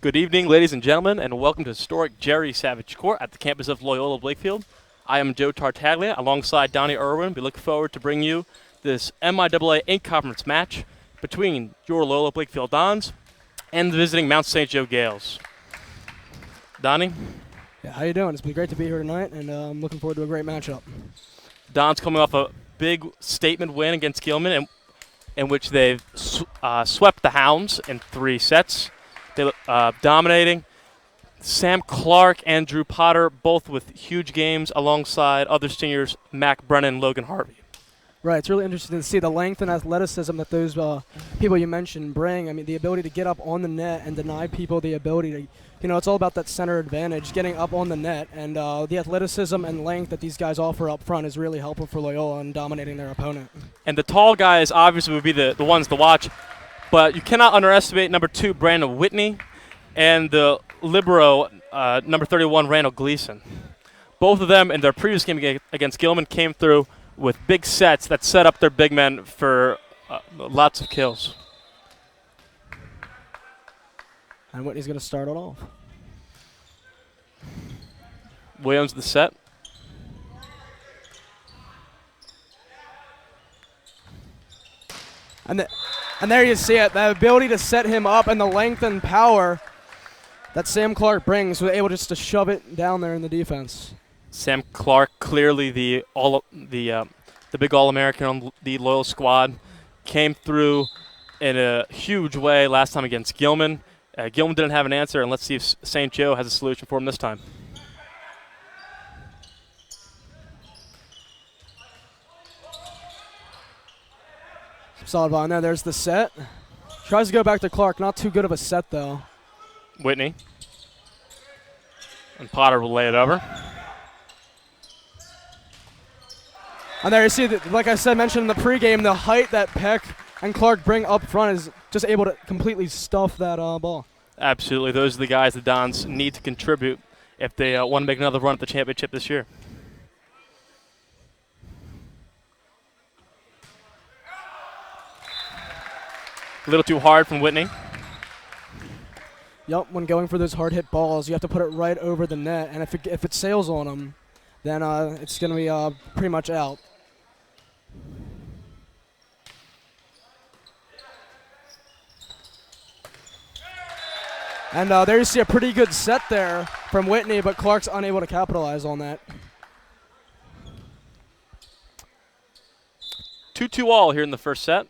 Good evening, ladies and gentlemen, and welcome to historic Jerry Savage Court at the campus of Loyola Blakefield. I am Joe Tartaglia, alongside Donnie Irwin. We look forward to bringing you this MIAA in-conference match between your Loyola Blakefield Dons and the visiting Mount St. Joe Gaels. Donnie? Yeah, how you doing? It's been great to be here tonight, and I'm looking forward to a great matchup. Dons coming off a big statement win against Gilman, in which they've swept the Hounds in 3 sets. They look dominating. Sam Clark and Drew Potter, both with huge games alongside other seniors, Mac Brennan and Logan Harvey. Right, it's really interesting to see the length and athleticism that those people you mentioned bring. I mean, the ability to get up on the net and deny people the ability to, it's all about that center advantage, getting up on the net, and the athleticism and length that these guys offer up front is really helpful for Loyola in dominating their opponent. And the tall guys obviously would be the ones to watch, but you cannot underestimate number 2, Brandon Whitney, and the libero, number 31, Randall Gleason. Both of them in their previous game against Gilman came through with big sets that set up their big men for lots of kills. And Whitney's going to start it off. Williams the set. And there you see it, the ability to set him up and the length and power that Sam Clark brings, was able just to shove it down there in the defense. Sam Clark, clearly the big All-American on the Loyal squad, came through in a huge way last time against Gilman. Gilman didn't have an answer, and let's see if St. Joe has a solution for him this time. Solid ball in there. There's the set. Tries to go back to Clark. Not too good of a set, though. Whitney. And Potter will lay it over. And there you see, like I said, mentioned in the pregame, the height that Peck and Clark bring up front is just able to completely stuff that ball. Absolutely. Those are the guys the Dons need to contribute if they want to make another run at the championship this year. A little too hard from Whitney. Yep, when going for those hard-hit balls, you have to put it right over the net, and if it sails on them, then it's going to be pretty much out. And there you see a pretty good set there from Whitney, but Clark's unable to capitalize on that. 2-2 all here in the first set.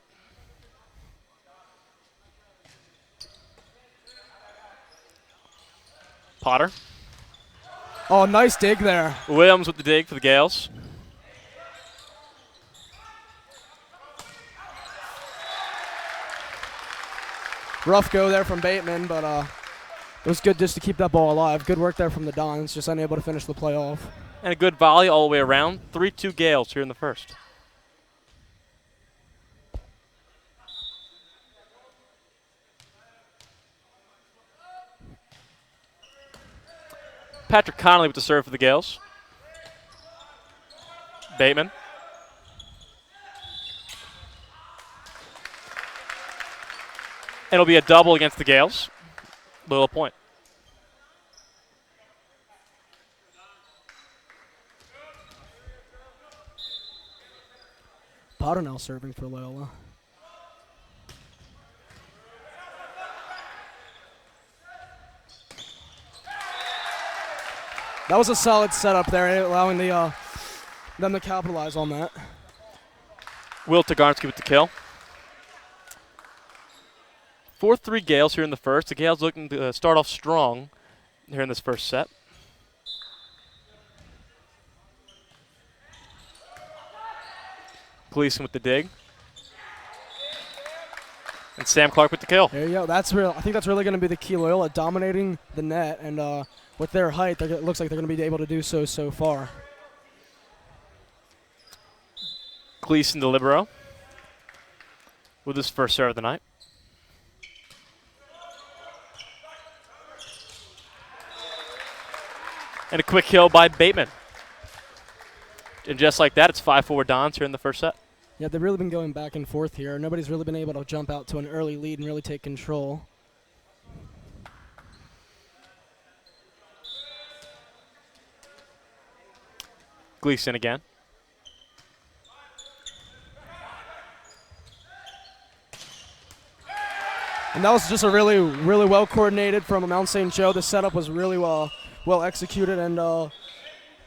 Potter. Oh, nice dig there. Williams with the dig for the Gaels. Rough go there from Bateman, but it was good just to keep that ball alive. Good work there from the Dons, just unable to finish the play off. And a good volley all the way around. 3-2 Gaels here in the first. Patrick Connolly with the serve for the Gaels. Bateman. And it'll be a double against the Gaels. Little point. Potter now serving for Loyola. That was a solid setup there, allowing them to capitalize on that. Will Tagarnsky with the kill. 4-3 Gaels here in the first. The Gaels looking to start off strong here in this first set. Gleason with the dig. And Sam Clark with the kill. There you go. That's real. I think that's really going to be the key. Loyola dominating the net, and with their height, it looks like they're going to be able to do so far. Gleason the libero with his first serve of the night. And a quick kill by Bateman. And just like that, it's 5-4 Dons here in the first set. Yeah, they've really been going back and forth here. Nobody's really been able to jump out to an early lead and really take control. Gleason again. And that was just a really, really well coordinated from Mount St. Joe. The setup was really well executed, and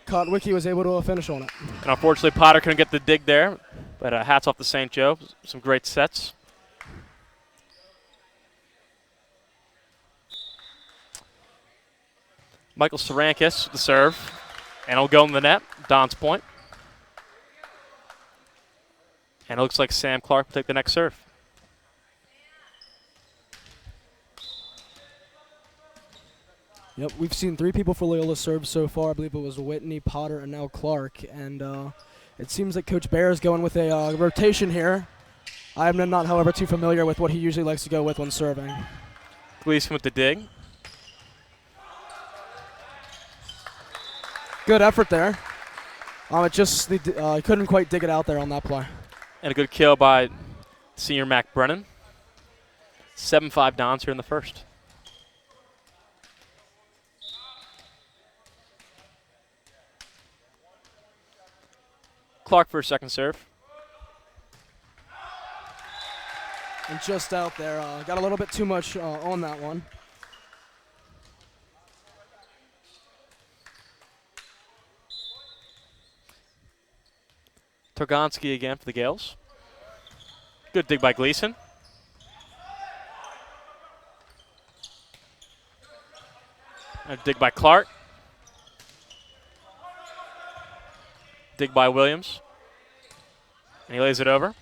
Kotwicki was able to finish on it. And unfortunately, Potter couldn't get the dig there, but hats off to St. Joe. Some great sets. Michael Sarankis, the serve, and it'll go in the net. Don's point. And it looks like Sam Clark will take the next serve. Yep, we've seen 3 people for Loyola serve so far. I believe it was Whitney, Potter, and now Clark. And it seems like Coach Bear is going with a rotation here. I'm not, however, too familiar with what he usually likes to go with when serving. Gleason with the dig. Good effort there. It just he couldn't quite dig it out there on that play. And a good kill by senior Mac Brennan. 7-5 Dons here in the first. Clark for a second serve. And just out there, got a little bit too much on that one. Torgonski again for the Gaels. Good dig by Gleason. A dig by Clark. Dig by Williams. And he lays it over.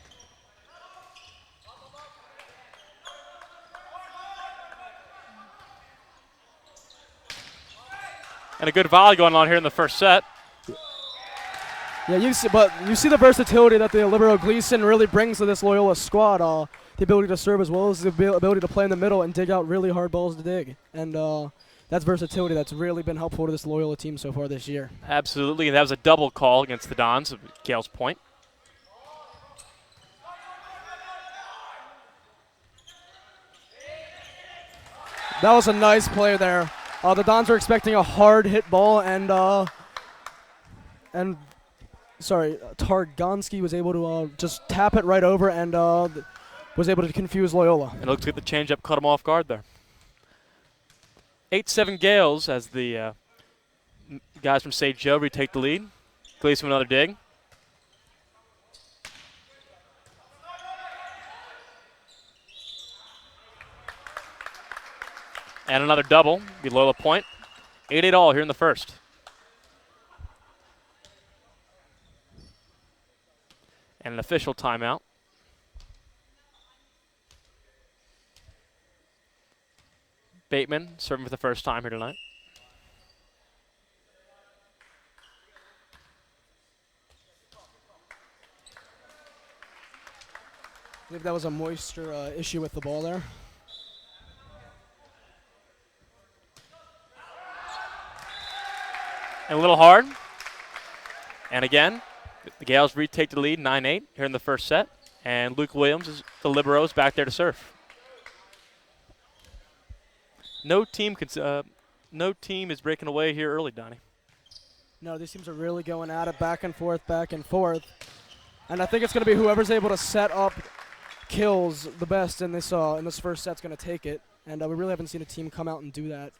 And a good volley going on here in the first set. Yeah, you see the versatility that the libero Gleason really brings to this Loyola squad. The ability to serve as well as the ability to play in the middle and dig out really hard balls to dig. And that's versatility that's really been helpful to this Loyola team so far this year. Absolutely, and that was a double call against the Dons, Gaels point. That was a nice play there. The Dons were expecting a hard hit ball, and Targonski was able to just tap it right over and was able to confuse Loyola. And it looks like the changeup caught him off guard there. 8-7 Gaels as the guys from St. Joe retake the lead. Gleason with another dig. And another double. Be Loyola point. 8-8 all here in the first. And an official timeout. Bateman serving for the first time here tonight. I believe that was a moisture issue with the ball there. And a little hard. And again, the Gaels retake the lead 9-8 here in the first set. And Luke Williams, the libero, is back there to serve. No team is breaking away here early, Donnie. No, these teams are really going at it back and forth. And I think it's going to be whoever's able to set up kills the best in this first set's going to take it. And we really haven't seen a team come out and do that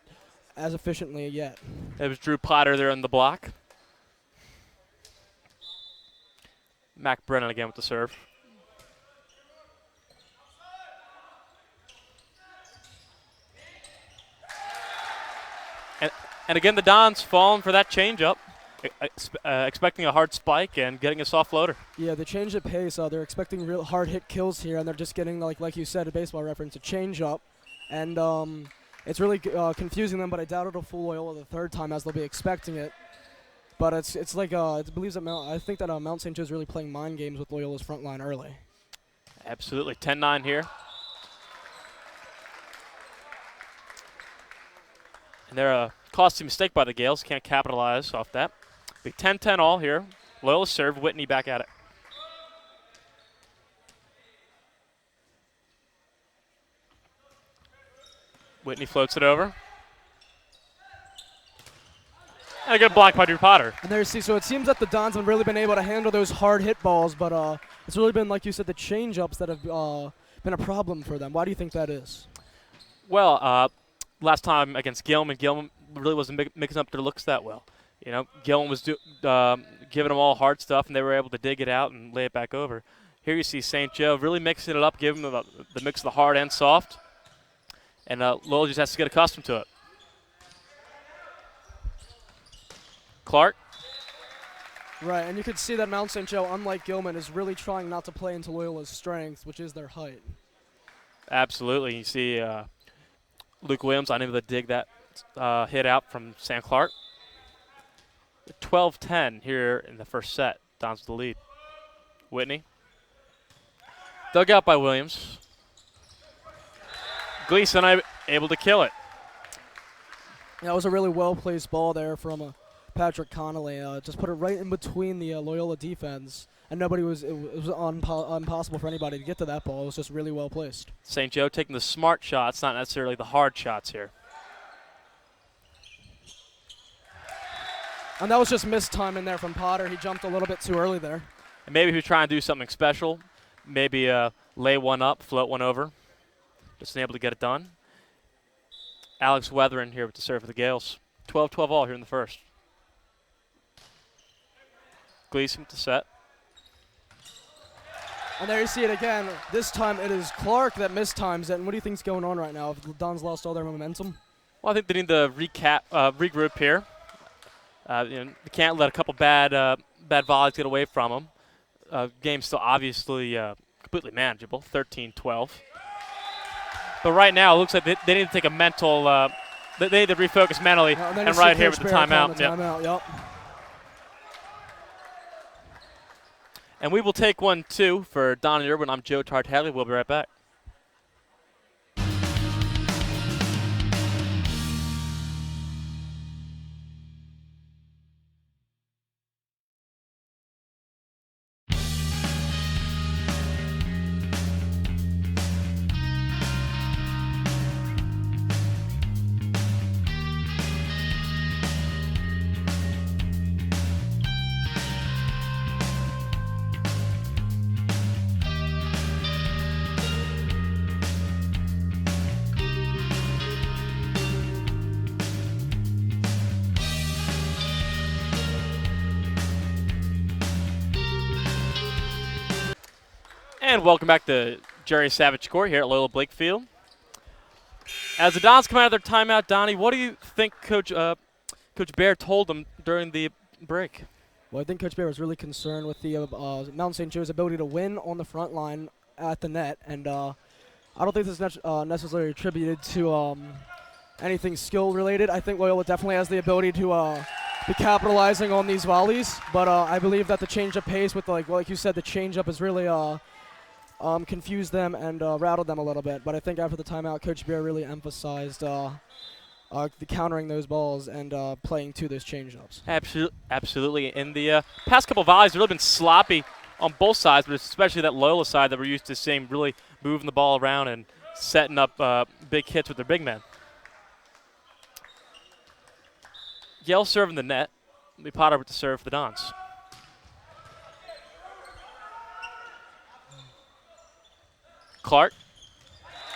as efficiently yet. It was Drew Potter there on the block. Mac Brennan again with the serve. And again, the Dons falling for that changeup, expecting a hard spike and getting a soft floater. Yeah, the change of pace. They're expecting real hard hit kills here, and they're just getting, like you said, a baseball reference, a changeup. And it's really confusing them, but I doubt it'll fool Loyola the third time as they'll be expecting it. But it's like it believes that I think that Mount St. Joe is really playing mind games with Loyola's front line early. Absolutely, 10-9 here. And they're a costly mistake by the Gaels. Can't capitalize off that. Be 10-10 all here. Loyola serve. Whitney back at it. Whitney floats it over. And a good block by Drew Potter. And there you see, so it seems that the Dons have really been able to handle those hard hit balls, but it's really been, like you said, the change-ups that have been a problem for them. Why do you think that is? Well, last time against Gilman really wasn't mixing up their looks that well. You know, Gilman was giving them all hard stuff, and they were able to dig it out and lay it back over. Here you see St. Joe really mixing it up, giving them the mix of the hard and soft. And Loyola just has to get accustomed to it. Clark. Right, and you could see that Mount St. Joe, unlike Gilman, is really trying not to play into Loyola's strength, which is their height. Absolutely. You see Luke Williams unable to dig that hit out from Sam Clark. 12-10 here in the first set. Dons with the lead. Whitney. Dug out by Williams. Gleason able to kill it. That was a really well-placed ball there from Patrick Connolly. Just put it right in between the Loyola defense, and it was impossible for anybody to get to that ball. It was just really well-placed. St. Joe taking the smart shots, not necessarily the hard shots here. And that was just missed time in there from Potter. He jumped a little bit too early there. And maybe he was trying to do something special. Maybe lay one up, float one over. Just unable to get it done. Alex Weathering here with the serve for the Gaels. 12-12 all here in the first. Gleason to set. And there you see it again. This time it is Clark that mistimes it. And what do you think's going on right now? Have the Dons lost all their momentum? Well, I think they need to regroup here. They can't let a couple bad volleys get away from them. Game's still obviously completely manageable, 13-12. But right now, it looks like they need to take a mental. They need to refocus mentally, and right here with the timeout. Yep. And we will take one, too, for Donnie Irwin. I'm Joe Tartaglia. We'll be right back. And welcome back to Jerry Savage Court here at Loyola Blakefield. As the Dons come out of their timeout, Donnie, what do you think Coach Bear told them during the break? Well, I think Coach Bear was really concerned with the Mount St. Joe's ability to win on the front line at the net, and I don't think this is necessarily attributed to anything skill related. I think Loyola definitely has the ability to be capitalizing on these volleys, but I believe that the change of pace with like you said, the change up is really confused them and rattled them a little bit. But I think after the timeout, Coach Bear really emphasized the countering those balls and playing to those change-ups. Absolutely. In the past couple of volleys, they've really been sloppy on both sides, but especially that Loyola side that we're used to seeing really moving the ball around and setting up big hits with their big men. Yale serving the net. Lee Potter with the serve for the Dons. Clark.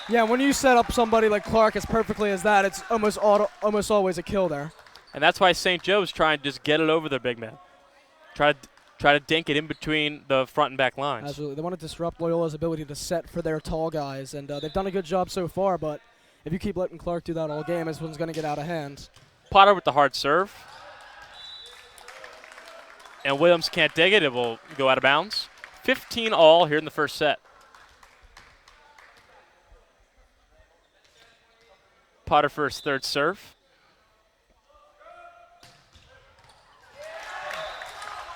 Yeah, when you set up somebody like Clark as perfectly as that, it's almost always a kill there. And that's why St. Joe's trying to just get it over their big man. Try to dink it in between the front and back lines. Absolutely. They want to disrupt Loyola's ability to set for their tall guys, and they've done a good job so far, but if you keep letting Clark do that all game, this one's going to get out of hand. Potter with the hard serve. And Williams can't dig it. It will go out of bounds. 15 all here in the first set. Potter for his third serve.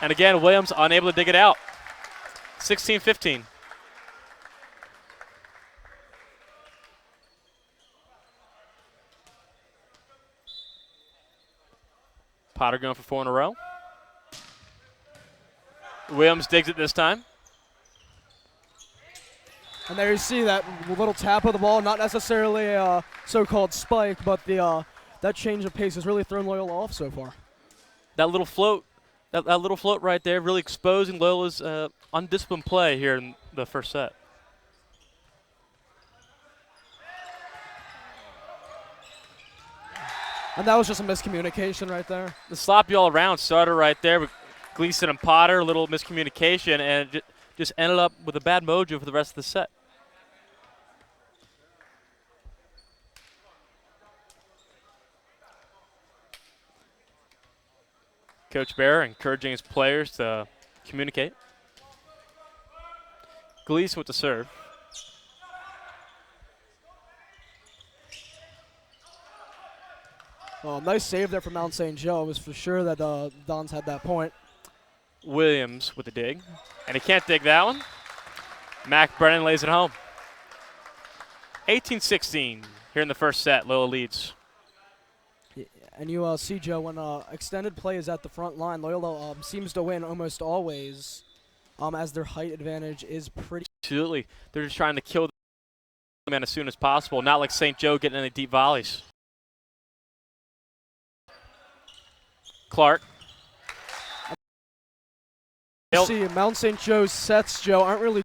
And again, Williams unable to dig it out. 16-15. Potter going for 4 in a row. Williams digs it this time. And there you see that little tap of the ball, not necessarily a so-called spike, but that change of pace has really thrown Loyola off so far. that little float, that little float right there, really exposing Loyola's undisciplined play here in the first set. And that was just a miscommunication right there. The sloppy all around started right there with Gleason and Potter, a little miscommunication, and it just ended up with a bad mojo for the rest of the set. Coach Bear encouraging his players to communicate. Gleason with the serve. Oh, nice save there from Mount St. Joe. It was for sure that Dons had that point. Williams with the dig. And he can't dig that one. Mac Brennan lays it home. 18-16 here in the first set. Loyola leads. And you see, Joe, when extended play is at the front line, Loyola seems to win almost always, as their height advantage is pretty. Absolutely. They're just trying to kill the man as soon as possible, not like St. Joe getting any deep volleys. Clark. You see, Mount St. Joe's sets, Joe, aren't really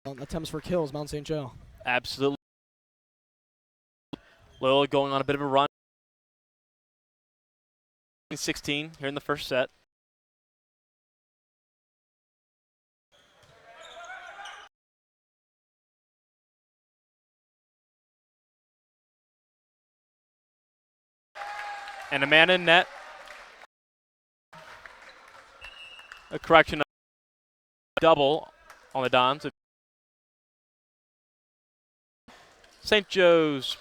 attempts for kills, Mount St. Joe. Absolutely. Loyola going on a bit of a run. 16 here in the first set. And a man in net. A correction of double on the Dons. St. Joe's.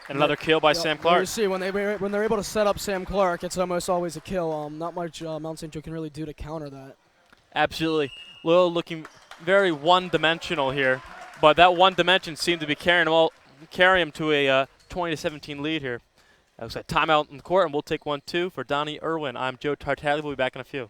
And another kill by Sam Clark. You see, when they're able to set up Sam Clark, it's almost always a kill. Not much Mount St. Joe can really do to counter that. Absolutely. Loyola looking very one-dimensional here, but that one dimension seemed to be carrying him to a 20-17 lead here. That looks like timeout on the court, and we'll take 1-2 for Donnie Irwin. I'm Joe Tartaglia. We'll be back in a few.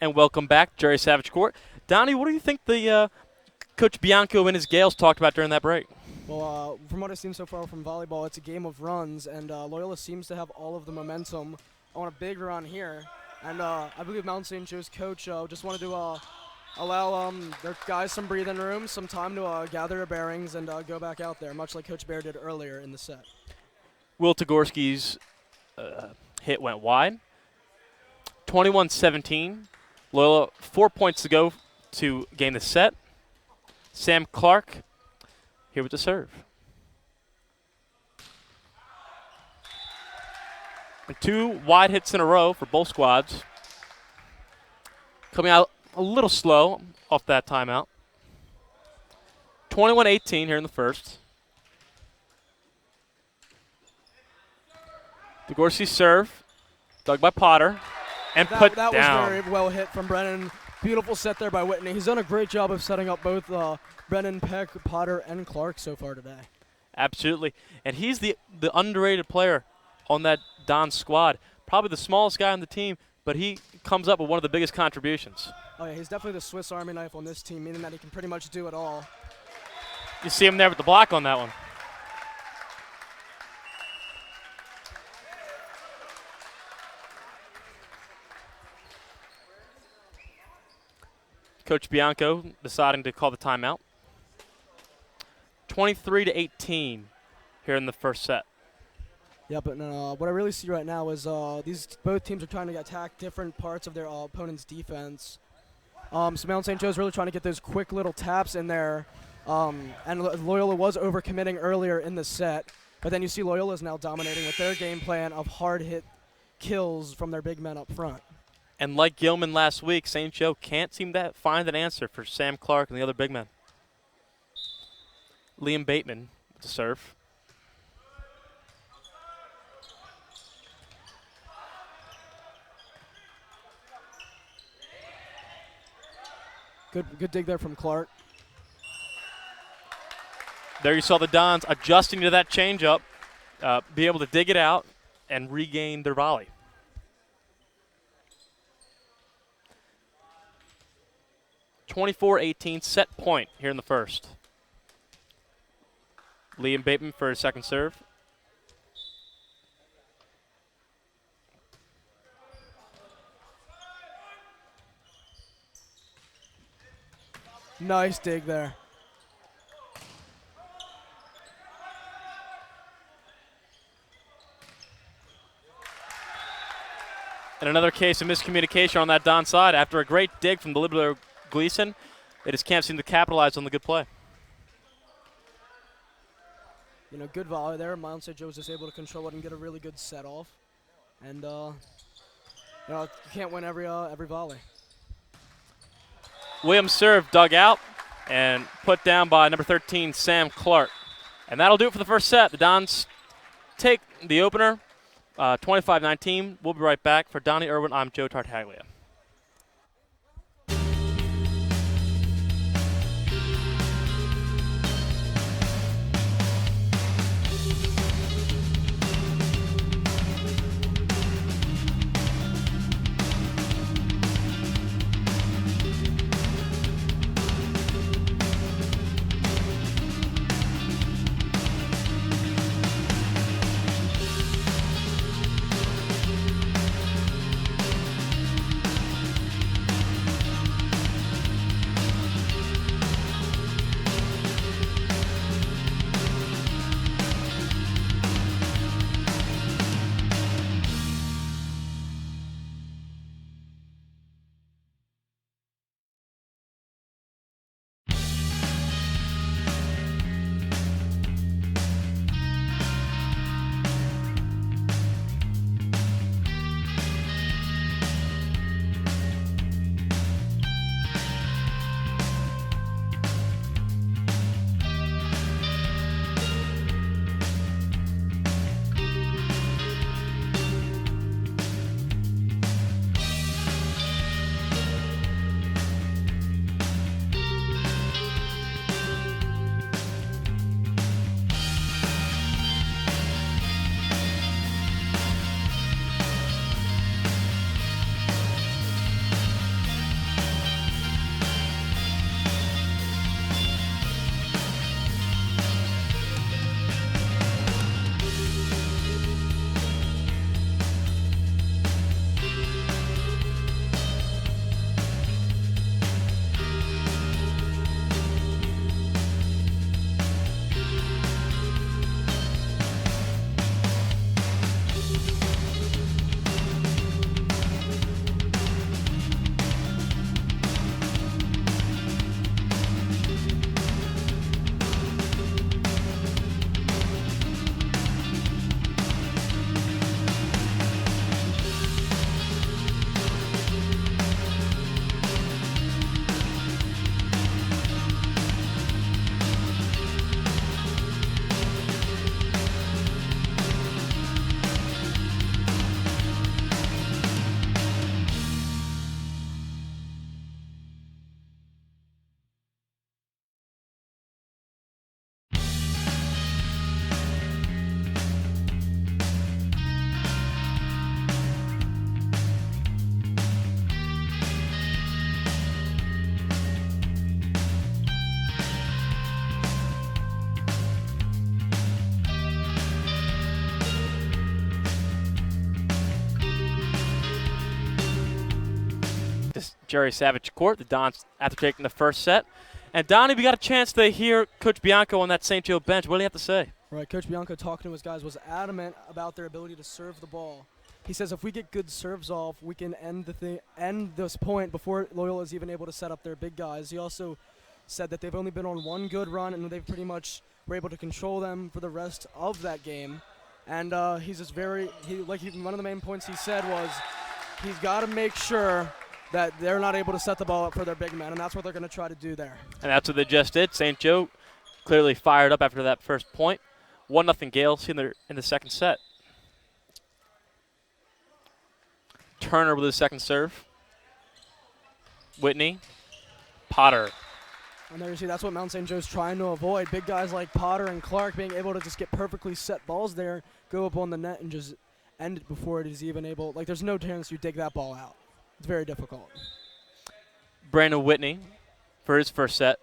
And welcome back, Jerry Savage Court. Donnie, what do you think the Coach Bianco and his Gaels talked about during that break? Well, from what I've seen so far from volleyball, it's a game of runs, and Loyola seems to have all of the momentum on a big run here. And I believe Mount St. Joe's coach just wanted to allow their guys some breathing room, some time to gather their bearings and go back out there, much like Coach Bear did earlier in the set. Will Tagorski's hit went wide. 21-17. Loyola 4 points to go to gain the set. Sam Clark here with the serve. And 2 wide hits in a row for both squads. Coming out a little slow off that timeout. 21-18 here in the first. Tagorski's serve, dug by Potter. And put that down. Was very well hit from Brennan. Beautiful set there by Whitney. He's done a great job of setting up both Brennan, Peck, Potter, and Clark so far today. Absolutely. And he's the underrated player on that Don squad. Probably the smallest guy on the team, but he comes up with one of the biggest contributions. Oh, yeah, he's definitely the Swiss Army knife on this team, meaning that he can pretty much do it all. You see him there with the block on that one. Coach Bianco deciding to call the timeout. 23-18 here in the first set. Yeah, but what I really see right now is both teams are trying to attack different parts of their opponent's defense. So Mount St. Joe's really trying to get those quick little taps in there. And Loyola was overcommitting earlier in the set. But then you see Loyola's now dominating with their game plan of hard hit kills from their big men up front. And like Gilman last week, St. Joe can't seem to find an answer for Sam Clark and the other big men. Liam Bateman to serve. Good dig there from Clark. There you saw the Dons adjusting to that changeup, be able to dig it out and regain their volley. (24-18) set point here in the first. Liam Bateman for his second serve. Nice dig there. And another case of miscommunication on that Don side. After a great dig from the libero Gleason, they just can't seem to capitalize on the good play. You know, good volley there. Mount St. Joe's just able to control it and get a really good set off. And, you know, you can't win every volley. Williams' serve dug out and put down by number 13, Sam Clark. And that'll do it for the first set. The Dons take the opener, 25-19. We'll be right back. For Donnie Irwin, I'm Joe Tartaglia. Jerry Savage court, the Dons after taking the first set. And Donnie, we got a chance to hear Coach Bianco on that St. Joe bench. What do you have to say? Right, Coach Bianco talking to his guys was adamant about their ability to serve the ball. He says if we get good serves off, we can end this point before Loyola is even able to set up their big guys. He also said that they've only been on one good run, and they've pretty much were able to control them for the rest of that game. And he's just one of the main points he said was he's got to make sure that they're not able to set the ball up for their big man, and that's what they're going to try to do there. And that's what they just did. St. Joe clearly fired up after that first point. 1-0 Gaels in the second set. Turner with his second serve. Whitney. Potter. And there you see, that's what Mount St. Joe's trying to avoid. Big guys like Potter and Clark being able to just get perfectly set balls there, go up on the net, and just end it before it is even able. Like, there's no chance you dig that ball out. It's very difficult. Brandon Whitney for his first set.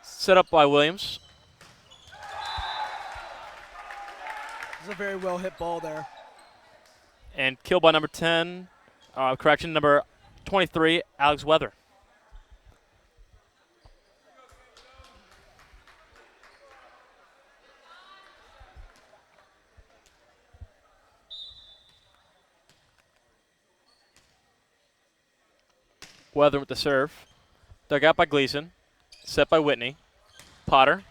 Set up by Williams. This is a very well hit ball there. And killed by number 10, number 23, Alex Weather. Weather with the serve. Dug out by Gleason. Set by Whitney. Potter.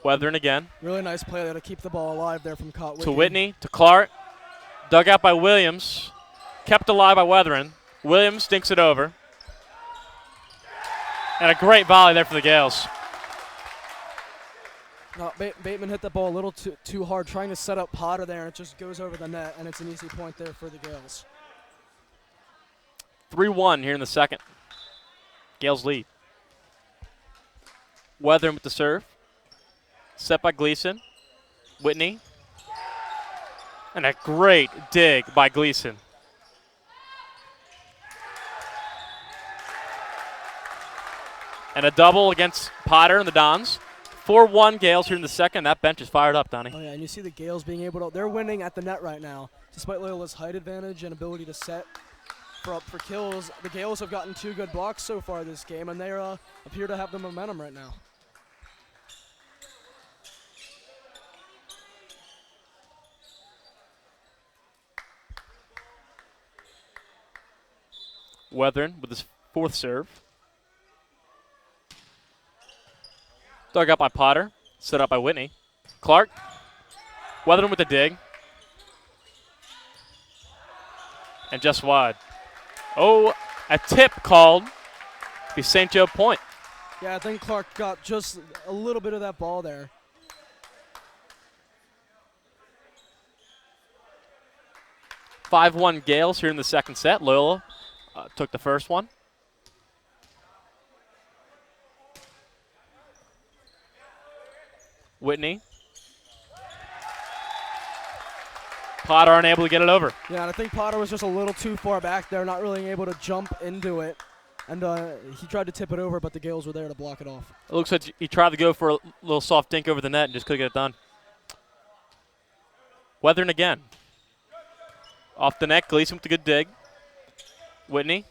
Weathering again. Really nice play there to keep the ball alive there from Whitney. To Whitney, to Clark. Dug out by Williams. Kept alive by Weathering. Williams dinks it over. And a great volley there for the Gaels. Bateman hit the ball a little too hard, trying to set up Potter there, and it just goes over the net, and it's an easy point there for the Gaels. 3-1 here in the second. Gaels lead. Weathering with the serve. Set by Gleason. Whitney. And a great dig by Gleason. And a double against Potter and the Dons. 4-1 Gaels here in the second. That bench is fired up, Donnie. Oh, yeah, and you see the Gaels being able to – they're winning at the net right now. Despite Loyola's height advantage and ability to set for kills, the Gaels have gotten 2 good blocks so far this game, and they appear to have the momentum right now. Weathering with his fourth serve. Dug up by Potter. Set up by Whitney. Clark. Weathering with the dig. And just wide. Oh, a tip called. Be St. Joe point. Yeah, I think Clark got just a little bit of that ball there. (5-1) Gaels here in the second set. Loyola took the first one. Whitney. Potter unable to get it over. Yeah, and I think Potter was just a little too far back there, not really able to jump into it. And he tried to tip it over, but the Gaels were there to block it off. It looks like he tried to go for a little soft dink over the net and just couldn't get it done. Weathering again. Off the net, Gleason with a good dig. Whitney.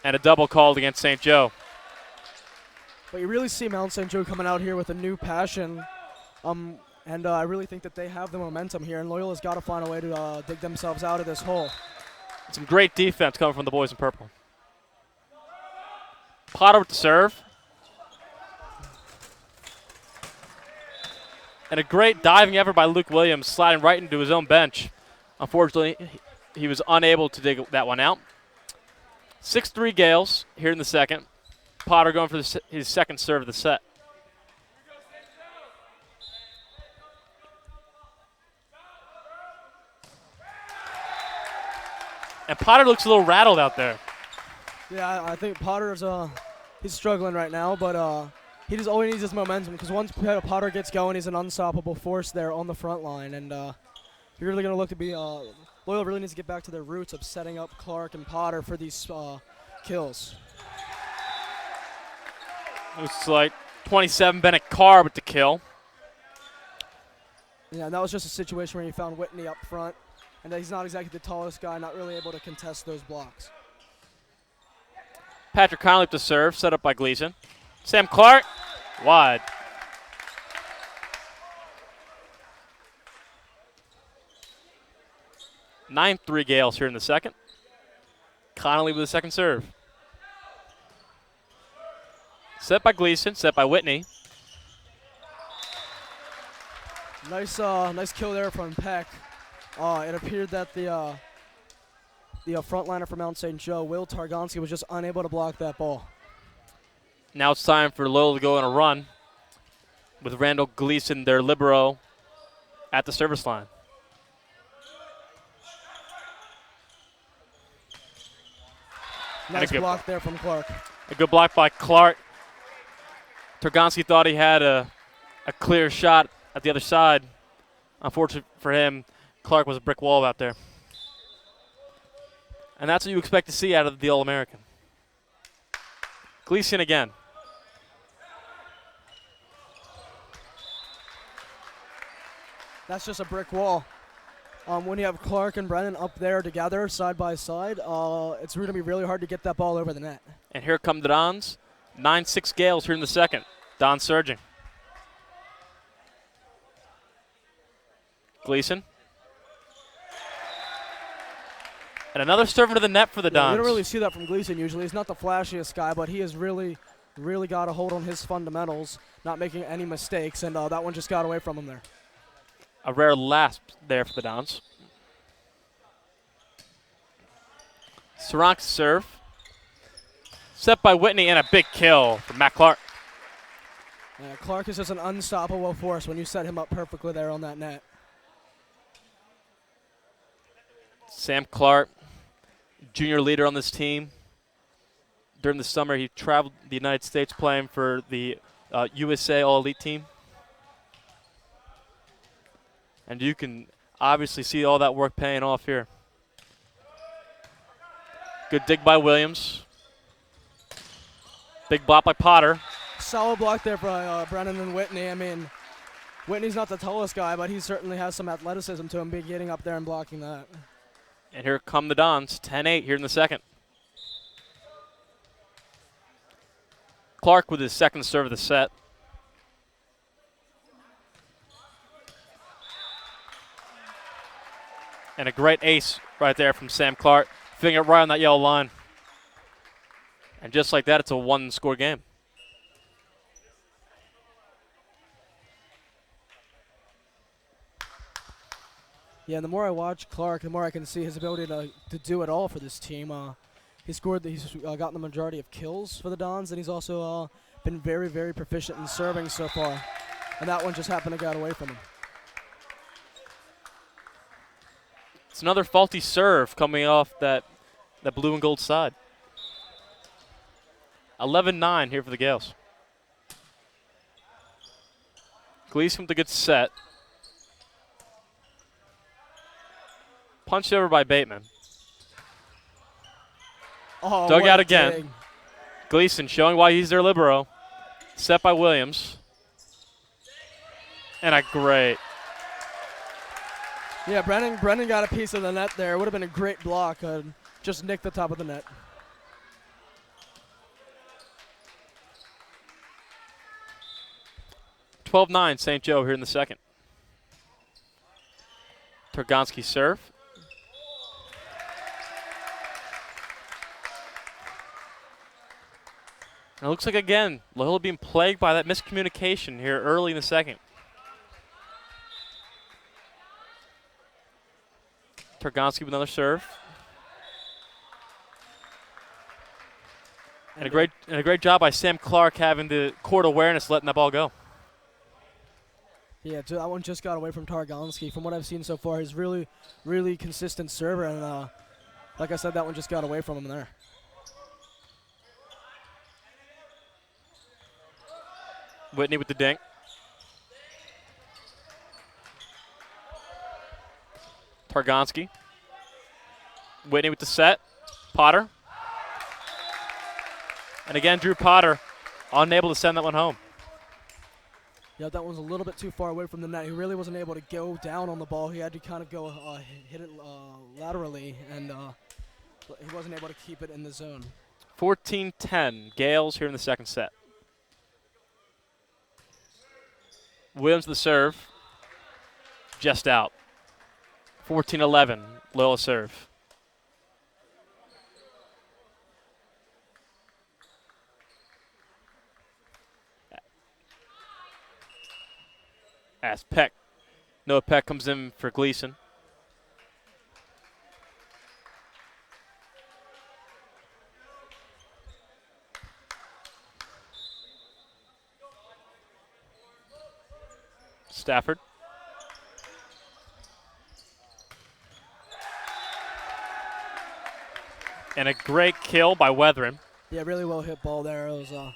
And a double called against St. Joe. But you really see Mount St. Joe coming out here with a new passion. And I really think that they have the momentum here, and Loyola's got to find a way to dig themselves out of this hole. Some great defense coming from the boys in purple. Potter with the serve. And a great diving effort by Luke Williams, sliding right into his own bench. Unfortunately, he was unable to dig that one out. 6-3 Gaels here in the second. Potter going for his second serve of the set. And Potter looks a little rattled out there. Yeah, I think Potter's he's struggling right now, but he just always needs his momentum, because once Potter gets going, he's an unstoppable force there on the front line. And you're really going to look to be Loyola really needs to get back to their roots of setting up Clark and Potter for these kills. Looks like 27 Bennett Carr with the kill. Yeah, and that was just a situation where you found Whitney up front, and he's not exactly the tallest guy, not really able to contest those blocks. Patrick Conley to serve, set up by Gleason. Sam Clark Wide. Nine 3 Gaels here in the second. Connolly with the second serve. Set by Gleason, set by Whitney. Nice kill there from Peck. It appeared that the frontliner for Mount St. Joe, Will Targonski, was just unable to block that ball. Now it's time for Loyola to go on a run with Randall Gleason, their libero, at the service line. Nice block there from Clark. A good block by Clark. Targonski thought he had a clear shot at the other side. Unfortunate for him, Clark was a brick wall out there. And that's what you expect to see out of the All-American. Gleason again. That's just a brick wall. When you have Clark and Brennan up there together, side by side, it's going to be really hard to get that ball over the net. And here come the Dons. 9-6 Gaels here in the second. Don surging. Gleason. And another serve into the net for the Dons. You don't really see that from Gleason usually. He's not the flashiest guy, but he has really got a hold on his fundamentals, not making any mistakes, and that one just got away from him there. A rare lasp there for the Dons. Saron's serve. Set by Whitney and a big kill from Matt Clark. Yeah, Clark is just an unstoppable force when you set him up perfectly there on that net. Sam Clark, junior leader on this team. During the summer, he traveled the United States playing for the USA All-Elite team. And you can obviously see all that work paying off here. Good dig by Williams. Big block by Potter. Solid block there by Brennan and Whitney. I mean, Whitney's not the tallest guy, but he certainly has some athleticism to him, be getting up there and blocking that. And here come the Dons, 10-8 here in the second. Clark with his second serve of the set. And a great ace right there from Sam Clark, fitting it right on that yellow line. And just like that, it's a one-score game. Yeah, and the more I watch Clark, the more I can see his ability to do it all for this team. He's gotten the majority of kills for the Dons, and he's also been very, very proficient in serving so far. And that one just happened to get away from him. It's another faulty serve coming off that blue and gold side. 11-9 here for the Gaels. Gleason with a good set. Punched over by Bateman. Oh, dug out again. Dig. Gleason showing why he's their libero. Set by Williams. And a great. Yeah, Brennan got a piece of the net there. It would have been a great block. Just nicked the top of the net. (12-9) St. Joe here in the second. Targonski serve. And it looks like, again, Loyola being plagued by that miscommunication here early in the second. Targonski with another serve. And a great job by Sam Clark having the court awareness, letting that ball go. Yeah, that one just got away from Targonski. From what I've seen so far, he's really, really consistent server, and like I said, that one just got away from him there. Whitney with the dink. Targonski. Whitney with the set. Potter. And again, Drew Potter unable to send that one home. Yeah, that one's a little bit too far away from the net. He really wasn't able to go down on the ball. He had to kind of go hit it laterally, and he wasn't able to keep it in the zone. 14-10, Gaels here in the second set. Williams the serve. Just out. 14-11, Loyola serve. As Peck. Noah Peck comes in for Gleason. Stafford. And a great kill by Weathering. Yeah, really well hit ball there. It was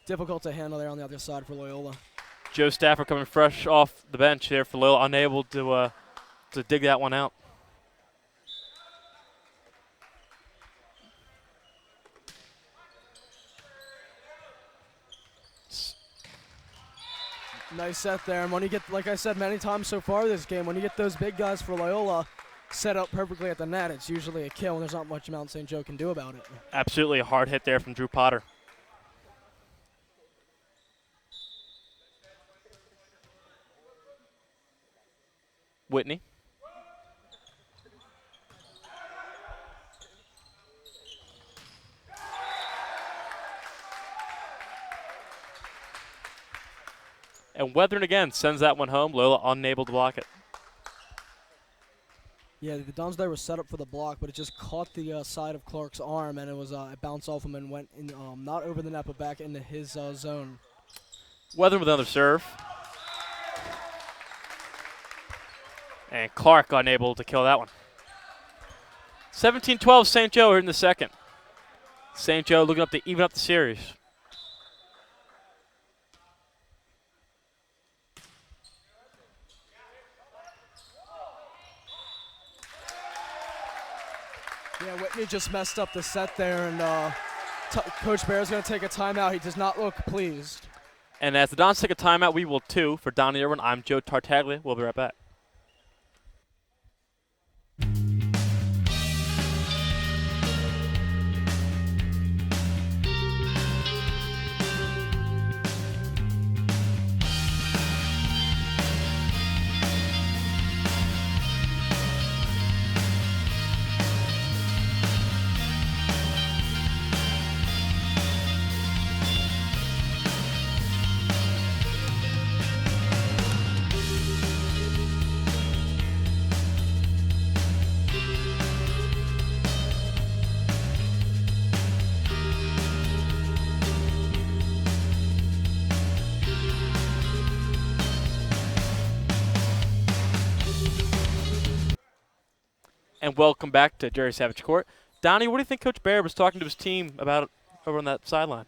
difficult to handle there on the other side for Loyola. Joe Stafford coming fresh off the bench here for Loyola, unable to dig that one out. Nice set there, and when you get, like I said many times so far this game, when you get those big guys for Loyola set up perfectly at the net, it's usually a kill, and there's not much Mount St. Joe can do about it. Absolutely a hard hit there from Drew Potter. Whitney. And Weathering again sends that one home. Loyola unable to block it. Yeah, the Dons there was set up for the block, but it just caught the side of Clark's arm, and it bounced off him and went in, not over the net, but back into his zone. Weathering with another serve. And Clark unable to kill that one. 17-12 St. Joe here in the second. St. Joe looking up to even up the series. Yeah, Whitney just messed up the set there, and Coach Bear's going to take a timeout. He does not look pleased. And as the Dons take a timeout, we will too. For Donnie Irwin, I'm Joe Tartaglia. We'll be right back. And welcome back to Jerry Savage Court. Donnie, what do you think Coach Bear was talking to his team about over on that sideline?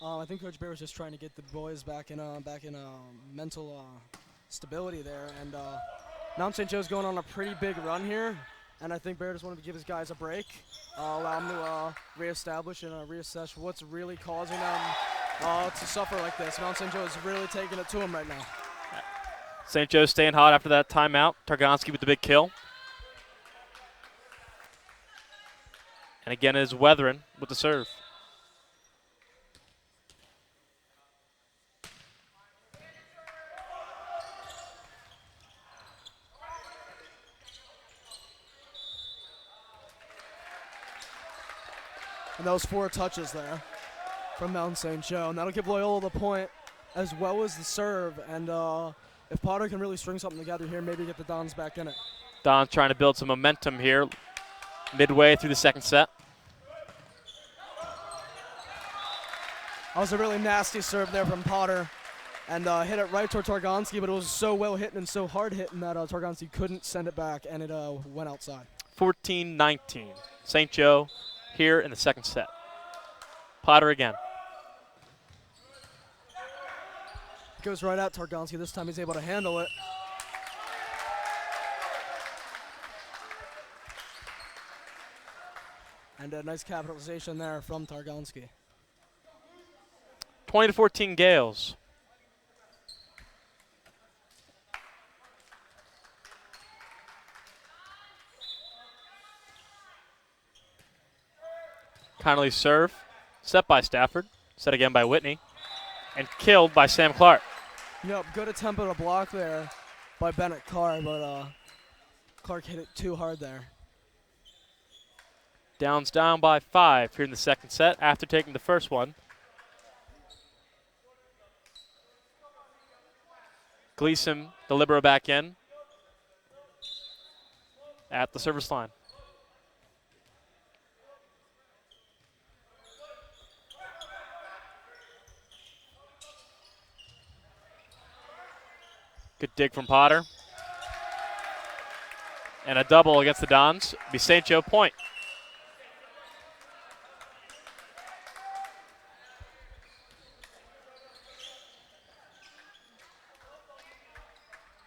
I think Coach Bear was just trying to get the boys back in mental stability there. And Mount St. Joe's going on a pretty big run here, and I think Bear just wanted to give his guys a break, allow them to reestablish and reassess what's really causing them to suffer like this. Mount St. Joe is really taking it to them right now. St. Joe staying hot after that timeout. Targonski with the big kill. And again is Weathering with the serve. And those 4 touches there from Mount St. Joe. And that'll give Loyola the point as well as the serve. And if Potter can really string something together here, maybe get the Dons back in it. Dons trying to build some momentum here midway through the second set. That was a really nasty serve there from Potter. And hit it right toward Targonski, but it was so well hit and so hard hitting that Targonski couldn't send it back, and it went outside. 14-19. St. Joe here in the second set. Potter again. Goes right at Targonski. This time he's able to handle it. And a nice capitalization there from Targonski. 20-14 Gaels. Connolly serve. Set by Stafford. Set again by Whitney. And killed by Sam Clark. Yep, good attempt at a block there by Bennett Carr, but Clark hit it too hard there. Downs down by 5 here in the second set after taking the first one. Gleason, the libero, back in at the service line. Good dig from Potter. And a double against the Dons. Be St. Joe point.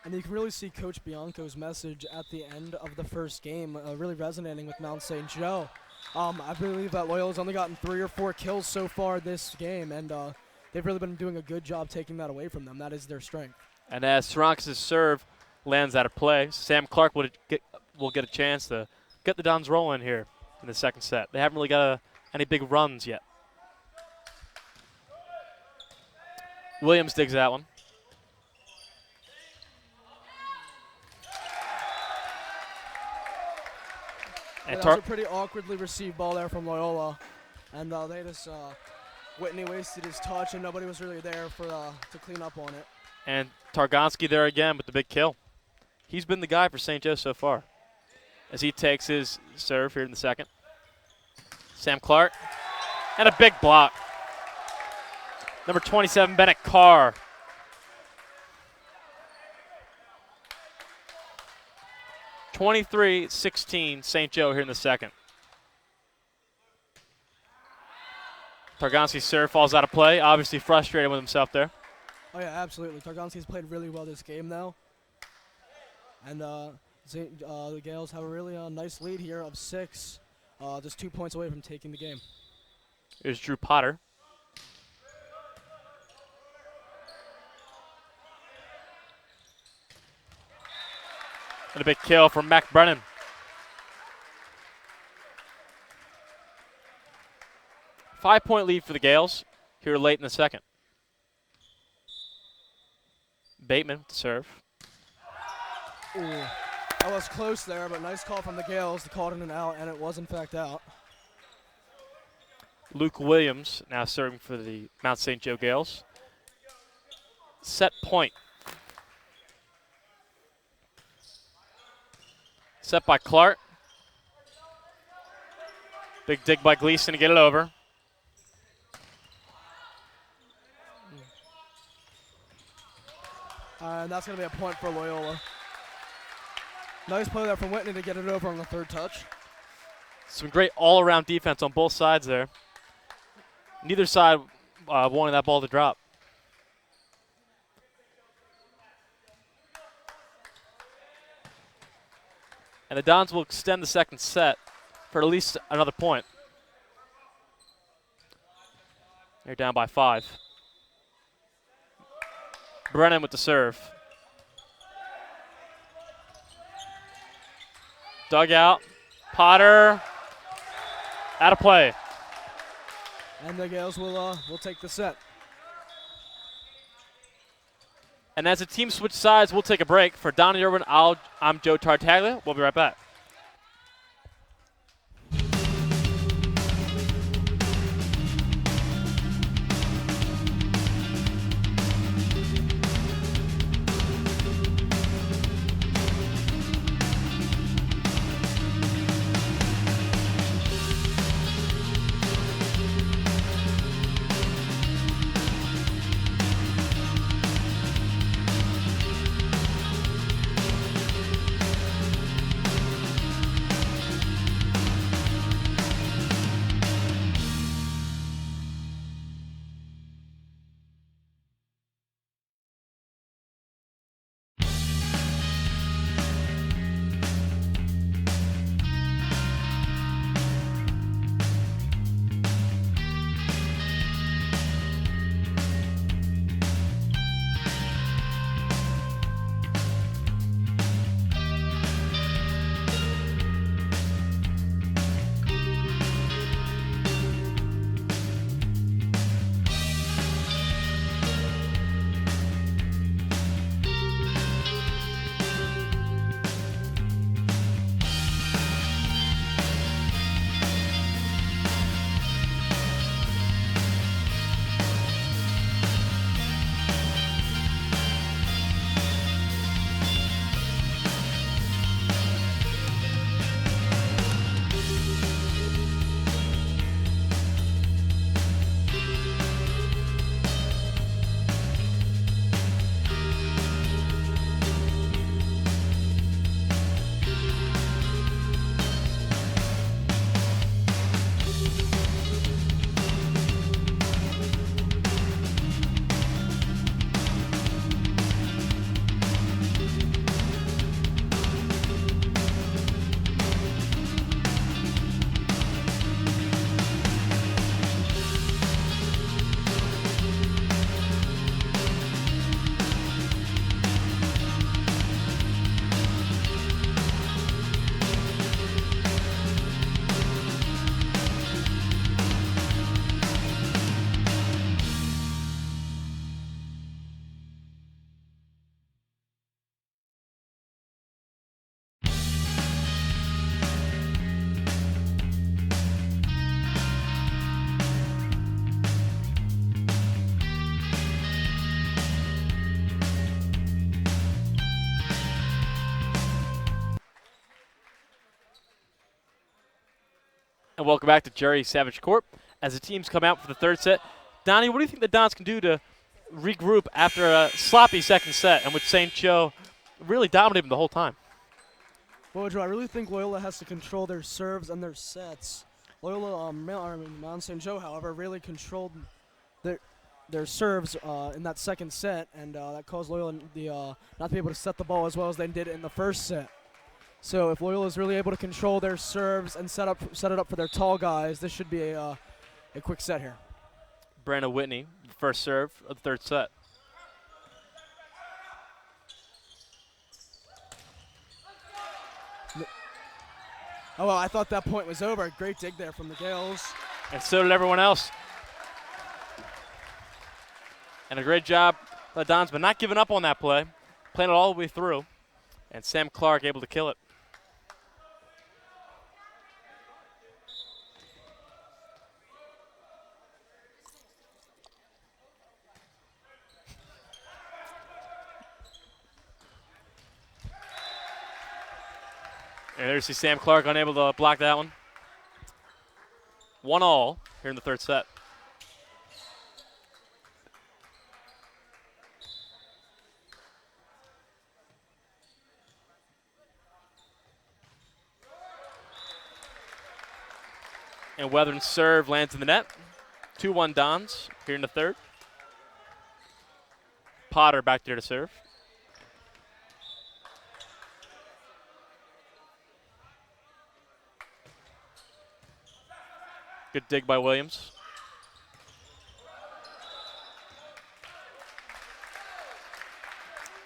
And you can really see Coach Bianco's message at the end of the first game really resonating with Mount St. Joe. I believe that Loyola's only gotten 3 or 4 kills so far this game, and they've really been doing a good job taking that away from them. That is their strength. And as Sarankis' serve lands out of play, Sam Clark will get a chance to get the Dons rolling here in the second set. They haven't really got any big runs yet. Williams digs that one. And that was a pretty awkwardly received ball there from Loyola. And they just, Whitney wasted his touch and nobody was really there for to clean up on it. And Targonski there again with the big kill. He's been the guy for St. Joe so far as he takes his serve here in the second. Sam Clark. And a big block. Number 27, Bennett Carr. (23-16) St. Joe here in the second. Targonski's serve falls out of play. Obviously frustrated with himself there. Oh, yeah, absolutely. Targonski's played really well this game, though. And the Gaels have a really nice lead here of 6, just 2 points away from taking the game. Here's Drew Potter. And a big kill from Mac Brennan. Five-point lead for the Gaels here late in the second. Bateman to serve. Ooh, that was close there, but nice call from the Gaels to call it an out, and it was in fact out. Luke Williams now serving for the Mount St. Joe Gaels. Set point. Set by Clark. Big dig by Gleason to get it over. And that's going to be a point for Loyola. Nice play there from Whitney to get it over on the third touch. Some great all-around defense on both sides there. Neither side wanted that ball to drop. And the Dons will extend the second set for at least another point. They're down by 5. Brennan with the serve. Dugout. Potter. Out of play. And the Gaels will take the set. And as the team switch sides, we'll take a break. For Donnie Irwin, I'm Joe Tartaglia. We'll be right back. And welcome back to Jerry Savage Court as the teams come out for the third set. Donnie, what do you think the Dons can do to regroup after a sloppy second set and with St. Joe really dominating the whole time? Well, Joe, I really think Loyola has to control their serves and their sets. Loyola, Mount St. Joe, however, really controlled their serves in that second set, and that caused Loyola not to be able to set the ball as well as they did in the first set. So if Loyola is really able to control their serves and set it up for their tall guys, this should be a quick set here. Brandon Whitney, first serve of the third set. Oh, well, I thought that point was over. Great dig there from the Gaels. And so did everyone else. And a great job by the Dons, but not giving up on that play. Playing it all the way through. And Sam Clark able to kill it. And there's Sam Clark unable to block that one. 1-1 here in the third set. And Weathern's serve lands in the net. 2-1 Dons here in the third. Potter back there to serve. Good dig by Williams.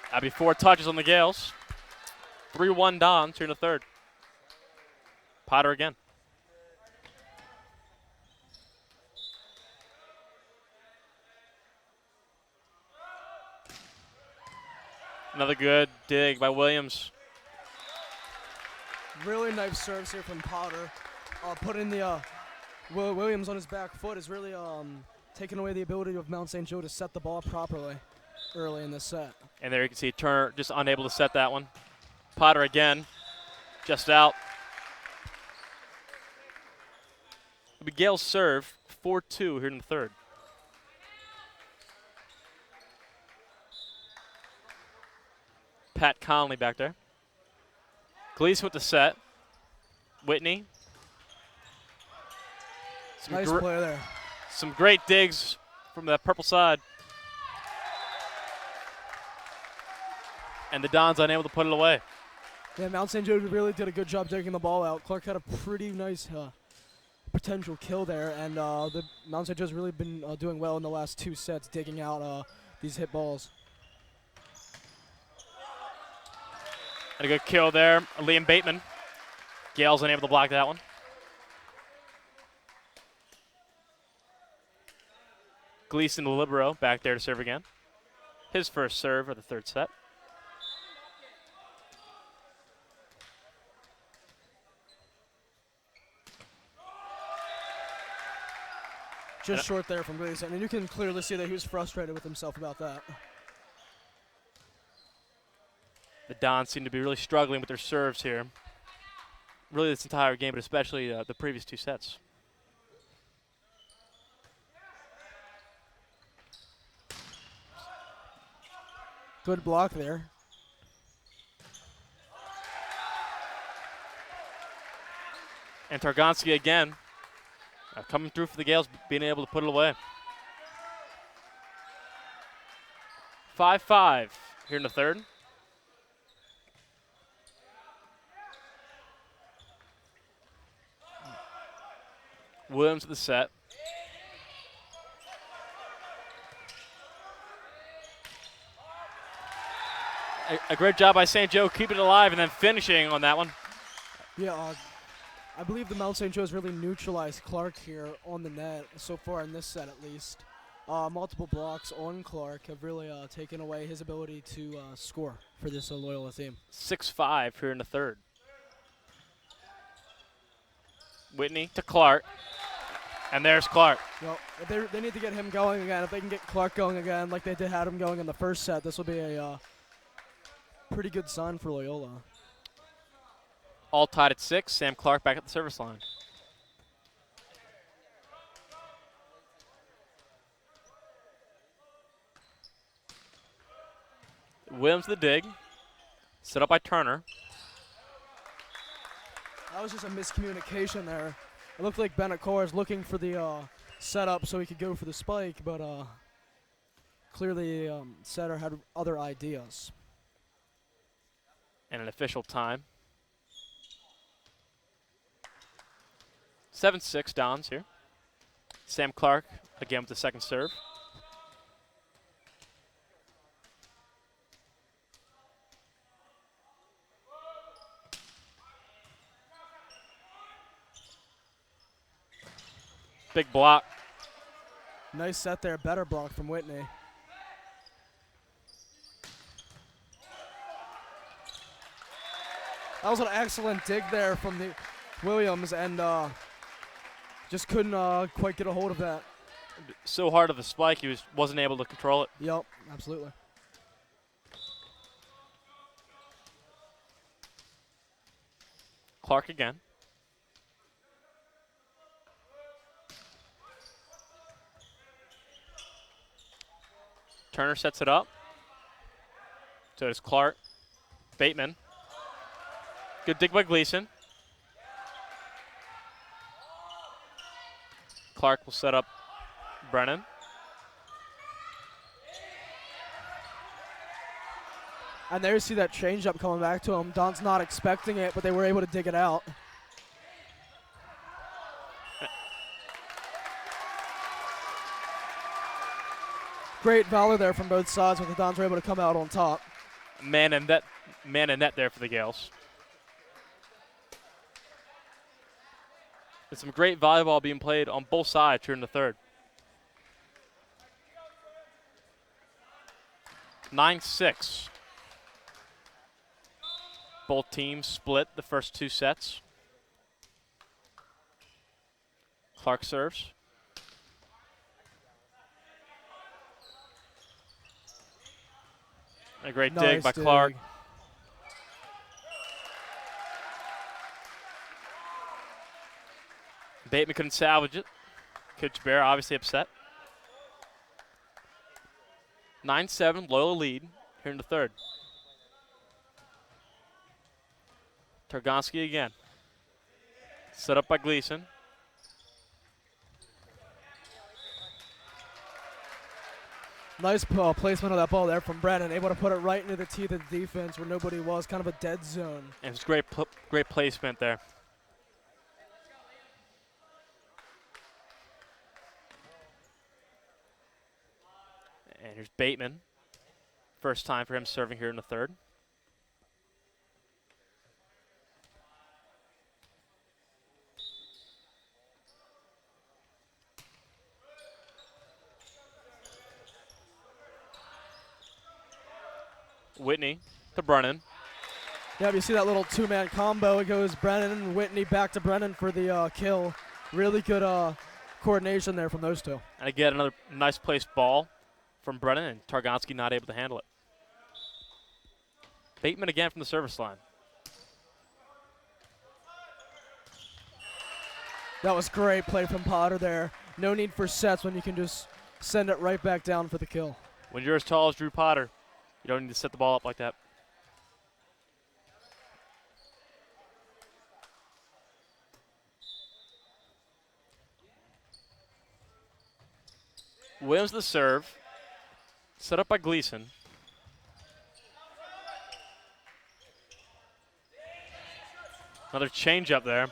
That'll be 4 touches on the Gaels. 3-1 Dons here in the third. Potter again. Another good dig by Williams. Really nice serves here from Potter. Putting the Williams on his back foot is really taking away the ability of Mount St. Joe to set the ball properly early in the set. And there you can see Turner just unable to set that one. Potter again, just out. It'll be Gaels serve, 4-2 here in the third. Pat Conley back there. Gleason with the set. Whitney. Nice play there. Some great digs from the purple side. And the Dons unable to put it away. Yeah, Mount St. Joe really did a good job digging the ball out. Clark had a pretty nice potential kill there, and the Mount St. Joe's really been doing well in the last 2 sets, digging out these hit balls. And a good kill there, Liam Bateman. Gaels unable to block that one. Gleason, the libero, back there to serve again. His first serve of the third set. Just short there from Gleason, and you can clearly see that he was frustrated with himself about that. The Dons seem to be really struggling with their serves here. Really this entire game, but especially the previous 2 sets. Good block there. And Targonski again, coming through for the Gaels, being able to put it away. 5-5 here in the third. Williams at the set. A great job by St. Joe keeping it alive and then finishing on that one. Yeah, I believe the Mount St. Joe's really neutralized Clark here on the net so far in this set at least. Multiple blocks on Clark have really taken away his ability to score for this Loyola team. 6-5 here in the third. Whitney to Clark. And there's Clark. Well, they need to get him going again. If they can get Clark going again like they had him going in the first set, this will be a pretty good sign for Loyola. All tied at 6. Sam Clark back at the service line. Williams the dig. Set up by Turner. That was just a miscommunication there. It looked like Bennett Carr is looking for the setup so he could go for the spike, but clearly setter had other ideas. And an official time. 7-6 Dons here. Sam Clark again with the second serve. Big block. Nice set there, better block from Whitney. That was an excellent dig there from the Williams, and just couldn't quite get a hold of that. So hard of the spike, he wasn't able to control it. Yep, absolutely. Clark again. Turner sets it up. So does Clark. Bateman. Good dig by Gleason. Clark will set up Brennan. And there you see that changeup coming back to him. Don's not expecting it, but they were able to dig it out. Great valor there from both sides, but the Dons were able to come out on top. Man and net there for the Gaels. There's some great volleyball being played on both sides here in the third. 9-6. Both teams split the first two sets. Clark serves. A great Nice dig by dig. Clark. Bateman couldn't salvage it. Coach Bear obviously upset. 9-7, Loyola lead here in the third. Targonsky again. Set up by Gleason. Nice placement of that ball there from Brennan, able to put it right into the teeth of the defense where nobody was, kind of a dead zone. And it's great placement there. And here's Bateman. First time for him serving here in the third. Whitney to Brennan. Yeah, you see that little two-man combo. It goes Brennan and Whitney back to Brennan for the kill. Really good coordination there from those two. And again, another nice placed ball from Brennan, and Targonsky not able to handle it. Bateman again from the service line. That was great play from Potter there. No need for sets when you can just send it right back down for the kill. When you're as tall as Drew Potter, you don't need to set the ball up like that. Williams the serve. Set up by Gleason. Another change up there.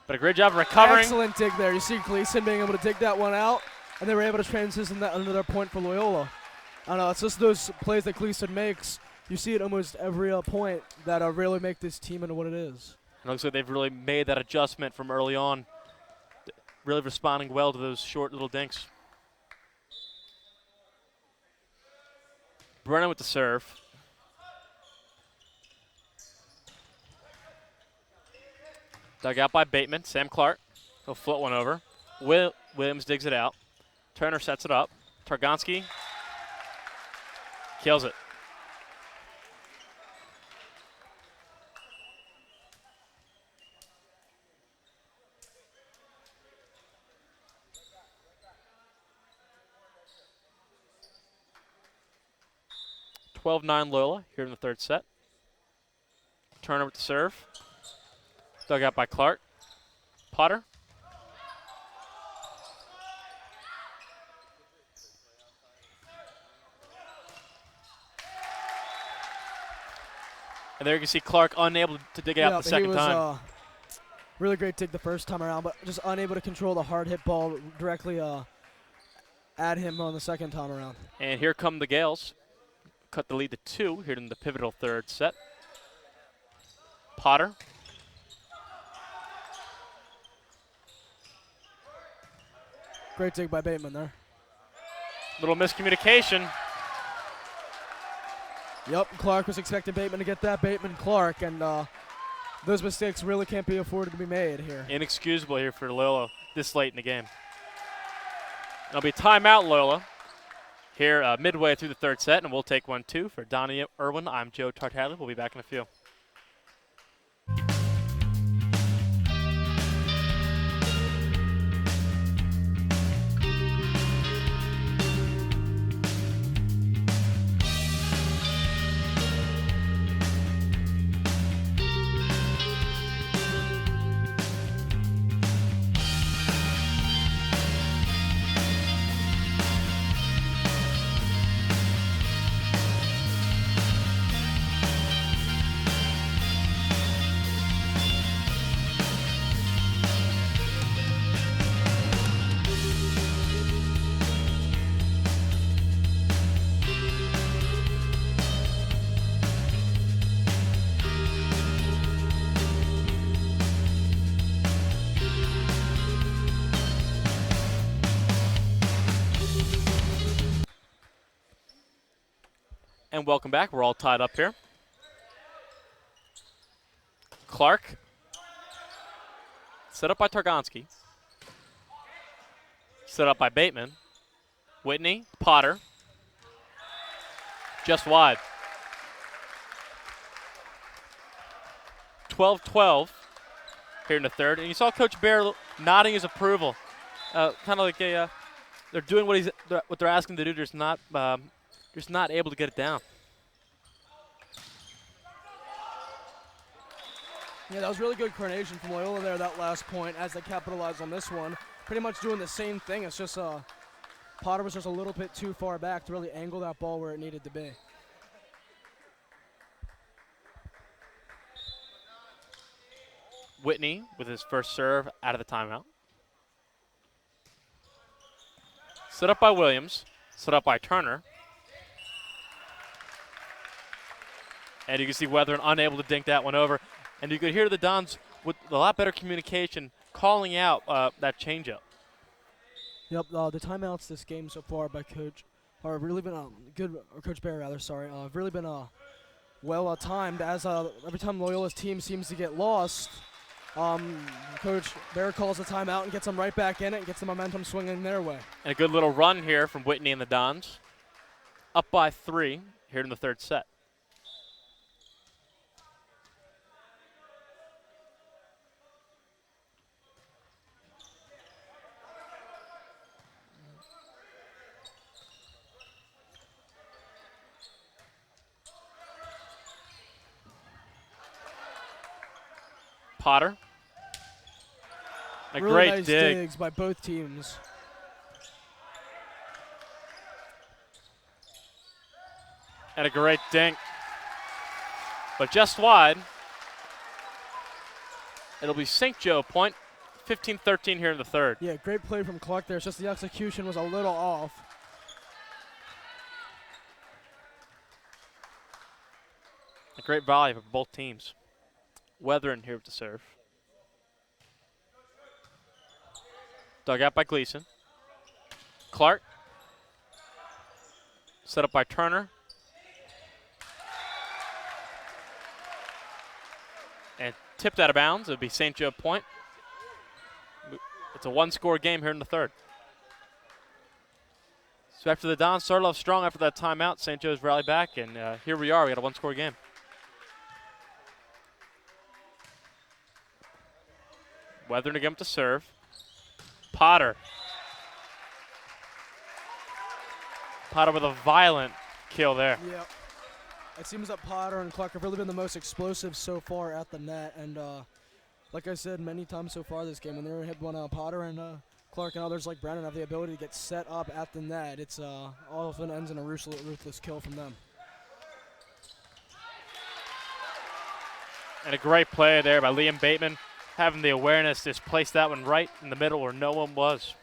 But a great job of recovering. Excellent dig there. You see Gleason being able to dig that one out, and they were able to transition that another point for Loyola. I don't know, it's just those plays that Gleason makes. You see it almost every point that really make this team into what it is. It looks like they've really made that adjustment from early on. Really responding well to those short little dinks. Brennan with the serve. Dug out by Bateman. Sam Clark. He'll float one over. Williams digs it out. Turner sets it up. Targonsky kills it. 12-9 Loyola here in the third set. Turner with the serve. Dug out by Clark. Potter. And there you can see Clark unable to dig out the second time. Really great dig the first time around, but just unable to control the hard hit ball directly at him on the second time around. And here come the Gaels. Cut the lead to 2 here in the pivotal third set. Potter. Great dig by Bateman there. Little miscommunication. Yep, Clark was expecting Bateman to get that. Bateman, Clark, and those mistakes really can't be afforded to be made here. Inexcusable here for Loyola this late in the game. It'll be timeout, Loyola, here midway through the third set, and we'll take 1-2 for Donnie Irwin. I'm Joe Tartaglia. We'll be back in a few. And welcome back. We're all tied up here. Clark. Set up by Targonski. Set up by Bateman. Whitney. Potter. Just wide. 12-12 here in the third. And you saw Coach Bear nodding his approval. Kind of like they're doing what they're asking to do. Just not able to get it down. Yeah, that was really good coordination from Loyola there, that last point, as they capitalized on this one. Pretty much doing the same thing. It's just Potter was just a little bit too far back to really angle that ball where it needed to be. Whitney with his first serve out of the timeout. Set up by Williams. Set up by Turner. And you can see Weathern unable to dink that one over. And you could hear the Dons with a lot better communication calling out that changeup. Yep, the timeouts this game so far by Coach are really been good, or Coach Bear rather, sorry, have really been well timed, as every time Loyola's team seems to get lost, Coach Bear calls a timeout and gets them right back in it and gets the momentum swinging their way. And a good little run here from Whitney and the Dons. Up by 3 here in the third set. Potter. A really great nice dig. digs by both teams. And a great dink. But just wide. It'll be St. Joe point. 15-13 here in the third. Yeah, great play from Clark there. It's just the execution was a little off. A great volley for both teams. Weathering here with the serve. Dug out by Gleason. Clark. Set up by Turner. And tipped out of bounds. It'll be St. Joe point. It's a one-score game here in the third. So after the Dons started off strong after that timeout, St. Joe's rallied back, and here we are. We got a one-score game. Weathering again with the serve. Potter. Potter with a violent kill there. Yep. It seems that Potter and Clark have really been the most explosive so far at the net, and like I said many times so far this game, when they're hit one Potter and Clark and others like Brennan have the ability to get set up at the net, it's often ends in a ruthless kill from them. And a great play there by Liam Bateman, having the awareness to just place that one right in the middle where no one was.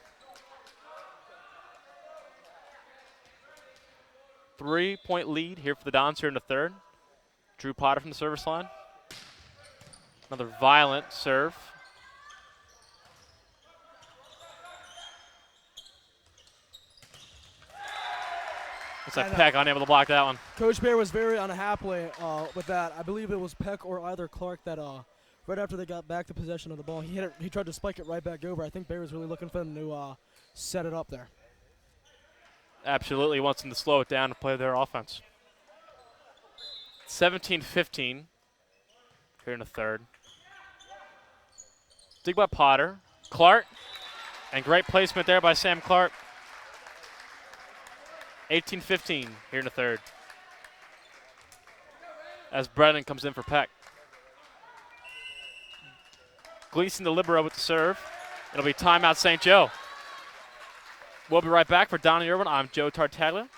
3-point lead here for the Dons here in the third. Drew Potter from the service line. Another violent serve. Looks like Peck unable to block that one. Coach Bear was very unhappy with that. I believe it was Peck or either Clark that right after they got back to possession of the ball, he tried to spike it right back over. I think Bear was really looking for them to set it up there. Absolutely wants them to slow it down and play their offense. 17-15 here in the third. Dig by Potter. Clark. And great placement there by Sam Clark. 18-15 here in the third. As Brennan comes in for Peck. Gleason the libero with the serve. It'll be timeout St. Joe. We'll be right back. For Donnie Irwin, I'm Joe Tartaglia.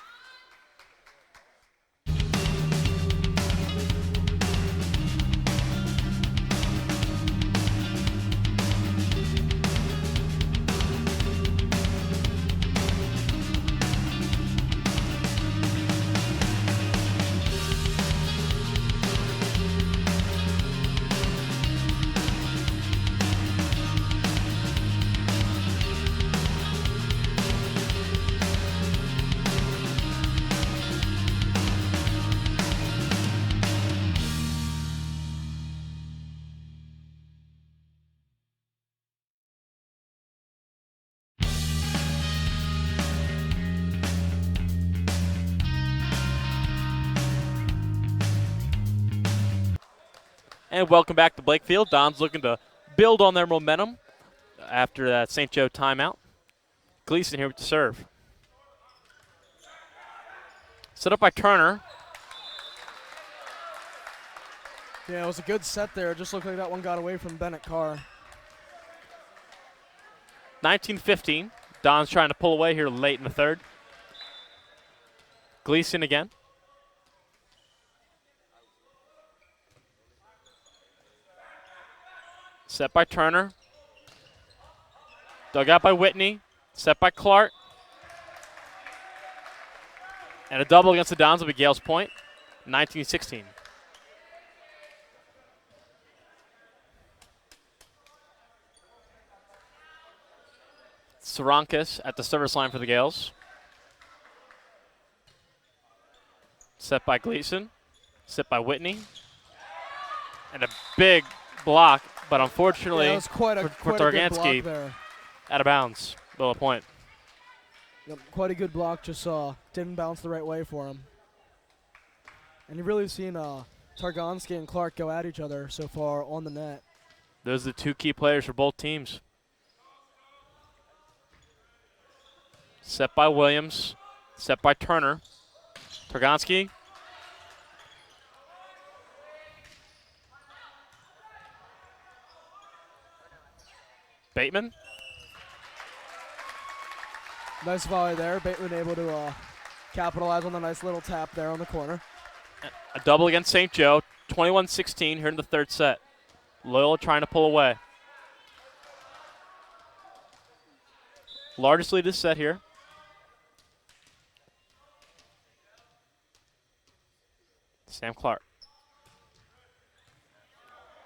And welcome back to Blakefield. Don's looking to build on their momentum after that St. Joe timeout. Gleason here with the serve. Set up by Turner. Yeah, it was a good set there. It just looked like that one got away from Bennett Carr. 19-15. Don's trying to pull away here late in the third. Gleason again. Set by Turner. Dug out by Whitney. Set by Clark. And a double against the Dons will be Gaels' point. 19-16. Sarankis at the service line for the Gaels. Set by Gleason. Set by Whitney. And a big block, but unfortunately, yeah, it was quite a good Targansky, block there. Out of bounds. Low point. Yep, quite a good block, just didn't bounce the right way for him. And you've really seen Targansky and Clark go at each other so far on the net. Those are the two key players for both teams. Set by Williams. Set by Turner. Targansky. Bateman. Nice volley there. Bateman able to capitalize on the nice little tap there on the corner. A double against St. Joe. 21-16 here in the third set. Loyola trying to pull away. Largest lead this set here. Sam Clark.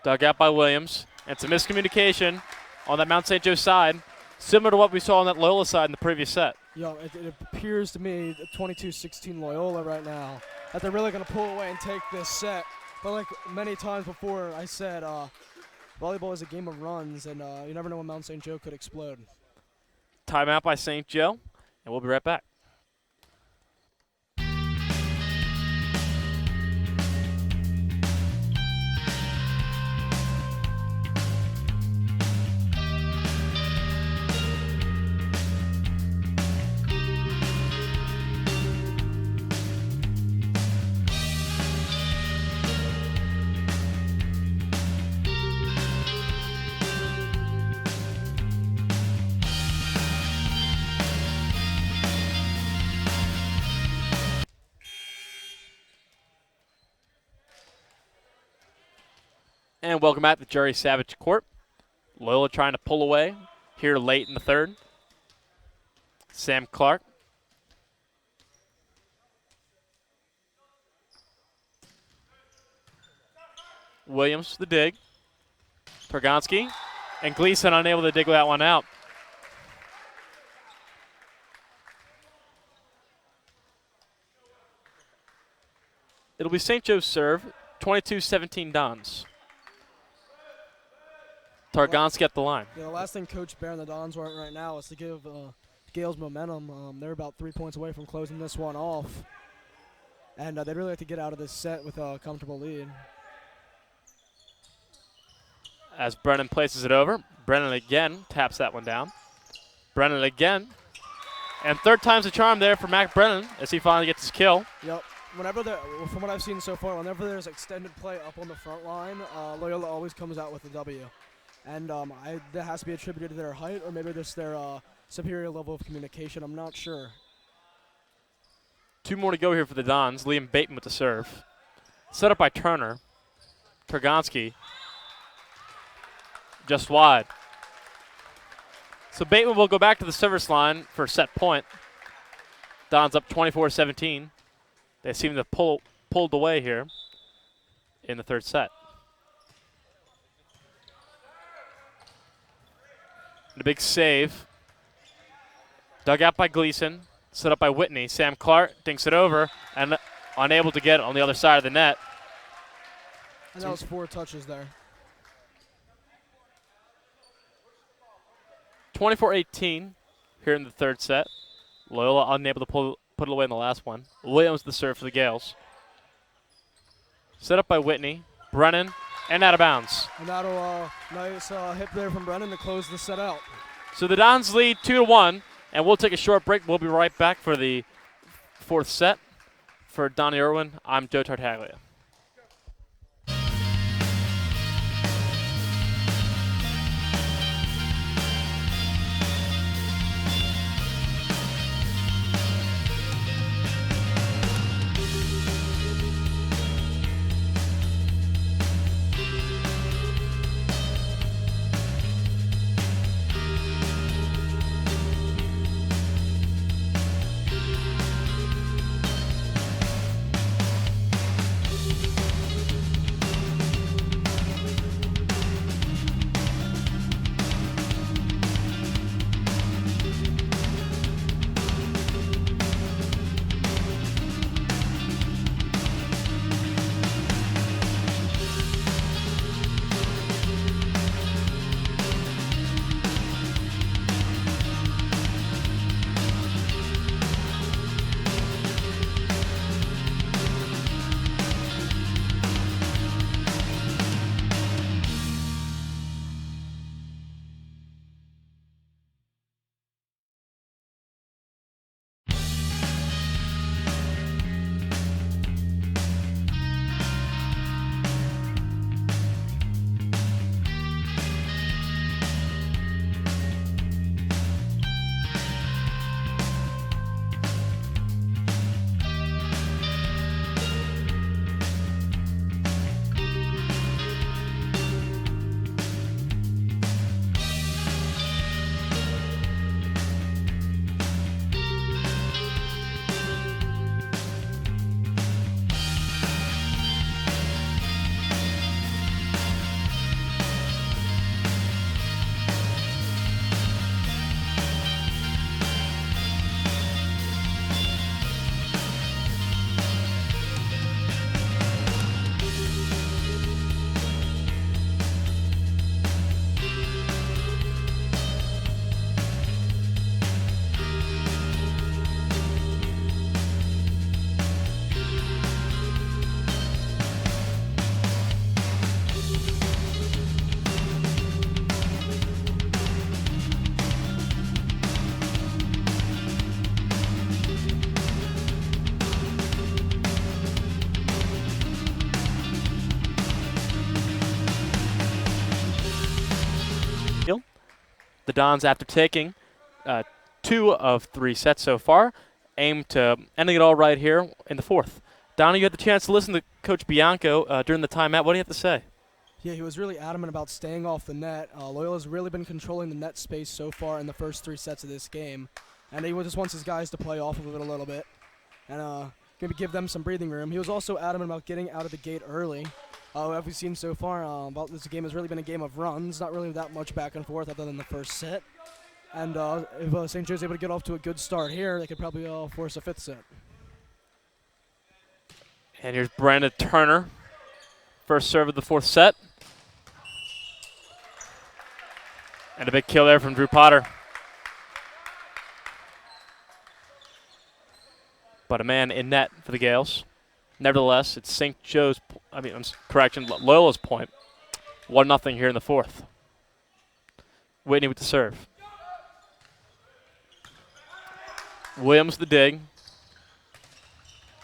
Dug out by Williams. And it's a miscommunication on that Mount St. Joe side, similar to what we saw on that Loyola side in the previous set. Yo, it appears to me 22-16 Loyola right now, that they're really going to pull away and take this set. But like many times before, I said volleyball is a game of runs, and you never know when Mount St. Joe could explode. Timeout by St. Joe, and we'll be right back. And welcome back to Jerry Savage Court. Loyola trying to pull away here late in the third. Sam Clark. Williams the dig. Pergonski. And Gleason unable to dig that one out. It'll be St. Joe's serve. 22-17 Dons. Targonski at the line. Yeah, the last thing Coach Bear and the Dons want right now is to give Gaels momentum. They're about 3 points away from closing this one off. And they'd really like to get out of this set with a comfortable lead. As Brennan places it over. Brennan again taps that one down. Brennan again. And third time's the charm there for Mac Brennan as he finally gets his kill. Yep. From what I've seen so far, whenever there's extended play up on the front line, Loyola always comes out with a W. And that has to be attributed to their height or maybe just their superior level of communication. I'm not sure. 2 more to go here for the Dons. Liam Bateman with the serve. Set up by Turner. Pergonski. Just wide. So Bateman will go back to the service line for a set point. Dons up 24-17. They seem to have pulled away here in the third set. And a big save. Dug out by Gleason. Set up by Whitney. Sam Clark dinks it over and unable to get it on the other side of the net. And that was 4 touches there. 24-18 here in the third set. Loyola unable to put it away in the last one. Williams the serve for the Gaels. Set up by Whitney. Brennan and out of bounds. And that'll nice hit there from Brennan to close the set out. So the Dons lead 2-1, and we'll take a short break. We'll be right back for the fourth set. For Donnie Irwin, I'm Joe Tartaglia. The Dons, after taking 2 of 3 sets so far, aim to ending it all right here in the fourth. Donnie, you had the chance to listen to Coach Bianco during the timeout. What do you have to say? Yeah, he was really adamant about staying off the net. Loyola's really been controlling the net space so far in the first 3 sets of this game. And he just wants his guys to play off of it a little bit and maybe give them some breathing room. He was also adamant about getting out of the gate early. As we've seen so far, this game has really been a game of runs, not really that much back and forth other than the first set. And if St. Joe's able to get off to a good start here, they could probably force a 5th set. And here's Brandon Turner. First serve of the 4th set. And a big kill there from Drew Potter. But a man in net for the Gaels. Nevertheless, it's St. Joe's, Loyola's point. 1-0 here in the 4th. Whitney with the serve. Williams the dig.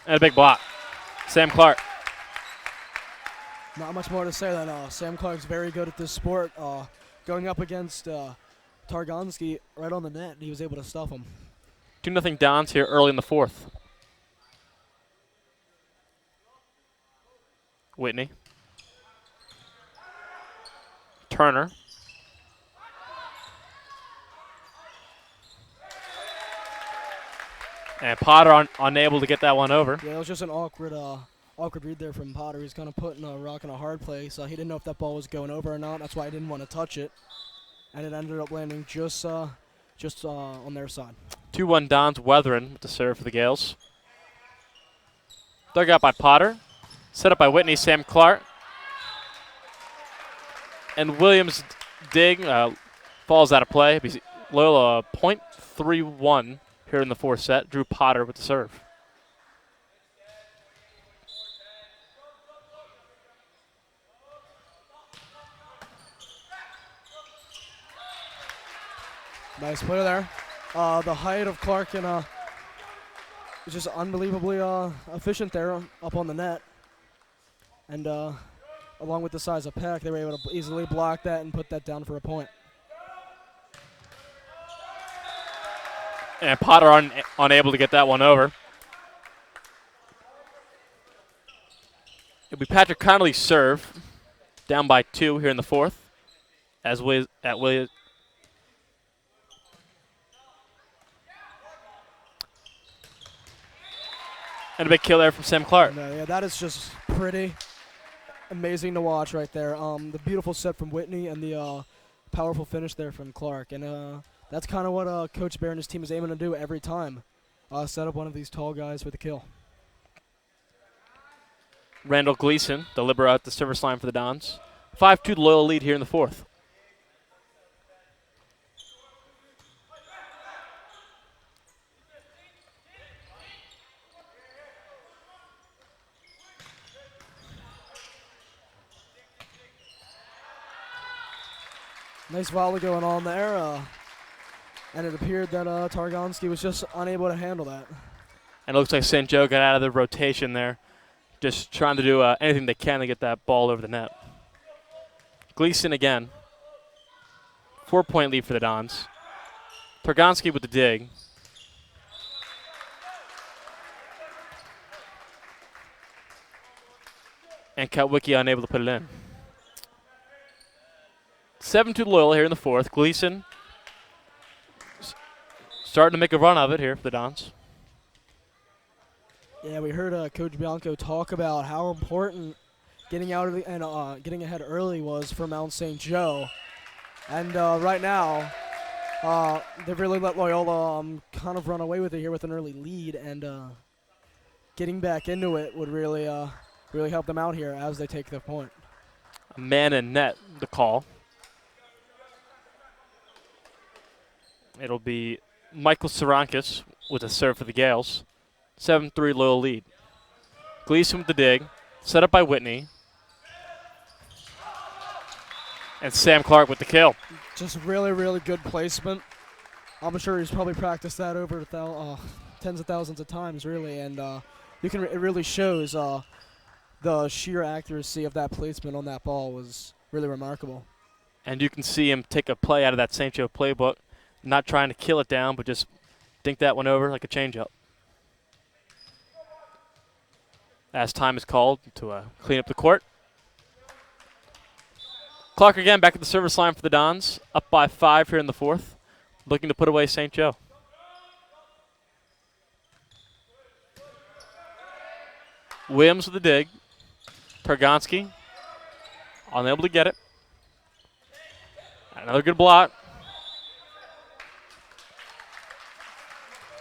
And a big block. Sam Clark. Not much more to say than Sam Clark's very good at this sport. Going up against Targonski right on the net, and he was able to stuff him. 2-0 Dons here early in the 4th. Whitney. Turner. And Potter unable to get that one over. Yeah, it was just an awkward read there from Potter. He's kind of putting a rock in a hard place. He didn't know if that ball was going over or not. That's why he didn't want to touch it. And it ended up landing just on their side. 2-1 Dons. Weathering with the serve for the Gaels. Dug out by Potter. Set up by Whitney. Sam Clark. And Williams' dig falls out of play. Loyola 0.31 here in the 4th set. Drew Potter with the serve. Nice play there. The height of Clark and is just unbelievably efficient there up on the net. And along with the size of Peck, they were able to easily block that and put that down for a point. And Potter unable to get that one over. It'll be Patrick Connolly's serve. Down by 2 here in the 4th. As Williams. And a big kill there from Sam Clark. Yeah, that is just pretty amazing to watch right there. The beautiful set from Whitney and the powerful finish there from Clark. And that's kind of what Coach Bear and his team is aiming to do every time. Set up one of these tall guys for the kill. Randall Gleason, the libero at the service line for the Dons. 5-2 Loyola lead here in the 4th. Nice volley going on there. And it appeared that Targonski was just unable to handle that. And it looks like St. Joe got out of the rotation there. Just trying to do anything they can to get that ball over the net. Gleason again. 4-point lead for the Dons. Targonski with the dig. And Kotwicki unable to put it in. 7-2 Loyola here in the 4th. Gleason starting to make a run of it here for the Dons. Yeah, we heard Coach Bianco talk about how important getting out of the, and getting ahead early was for Mount St. Joe. And right now, they've really let Loyola kind of run away with it here with an early lead, and getting back into it would really help them out here as they take the point. A man in net, the call. It'll be Michael Sarankis with a serve for the Gaels. 7-3 Loyola lead. Gleason with the dig. Set up by Whitney. And Sam Clark with the kill. Just really, really good placement. I'm sure he's probably practiced that over tens of thousands of times, really. And it really shows the sheer accuracy of that placement on that ball was really remarkable. And you can see him take a play out of that St. Joe playbook. Not trying to kill it down, but just dink that one over like a changeup. As time is called to clean up the court. Clark again back at the service line for the Dons. Up by 5 here in the fourth. Looking to put away St. Joe. Williams with the dig. Targonski unable to get it. Another good block.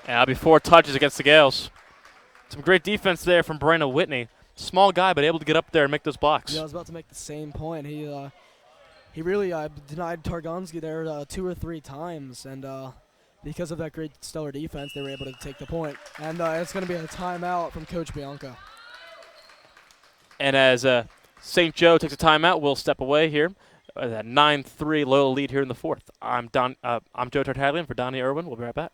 And that'll be 4 touches against the Gaels. Some great defense there from Brandon Whitney. Small guy, but able to get up there and make those blocks. Yeah, I was about to make the same point. He really denied Targonski there 2 or 3 times, and because of that great stellar defense, they were able to take the point. And it's going to be a timeout from Coach Bianco. And as St. Joe takes a timeout, we'll step away here. That 9-3 Loyola lead here in the fourth. I'm Joe Tartaglian for Donnie Irwin. We'll be right back.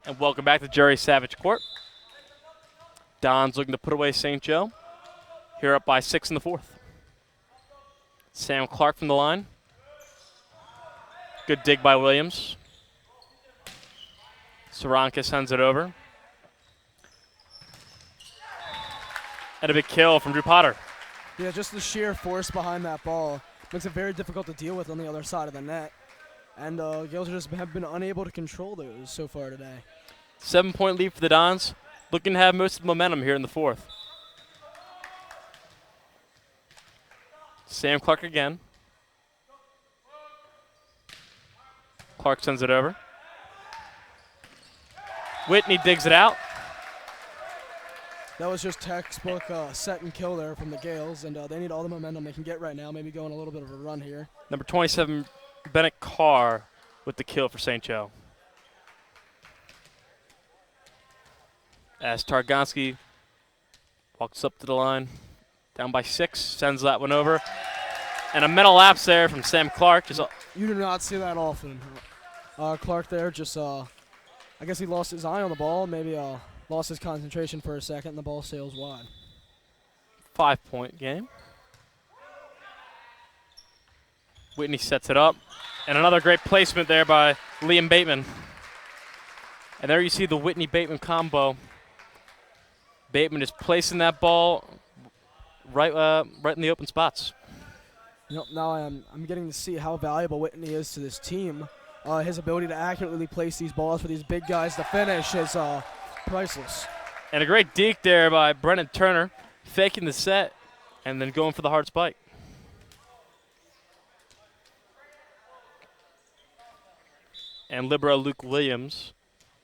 And welcome back to Jerry Savage Court. Don's looking to put away St. Joe. Here up by 6 in the fourth. Sam Clark from the line. Good dig by Williams. Saranka sends it over. And a big kill from Drew Potter. Yeah, just the sheer force behind that ball makes it very difficult to deal with on the other side of the net. And Gaels just have been unable to control those so far today. 7-point lead for the Dons. Looking to have most of the momentum here in the fourth. Sam Clark again. Clark sends it over. Whitney digs it out. That was just textbook set and kill there from the Gaels, and they need all the momentum they can get right now, maybe go on a little bit of a run here. Number 27, Bennett Carr with the kill for St. Joe. As Targonski walks up to the line, down by 6, sends that one over. And a mental lapse there from Sam Clark. You do not see that often. Clark there just, I guess he lost his eye on the ball, maybe lost his concentration for a second, and the ball sails wide. 5-point game. Whitney sets it up. And another great placement there by Liam Bateman. And there you see the Whitney-Bateman combo. Bateman is placing that ball right in the open spots. You know, now I'm getting to see how valuable Whitney is to this team. His ability to accurately place these balls for these big guys to finish is priceless. And a great deke there by Brennan Turner, faking the set and then going for the hard spike. And libero Luke Williams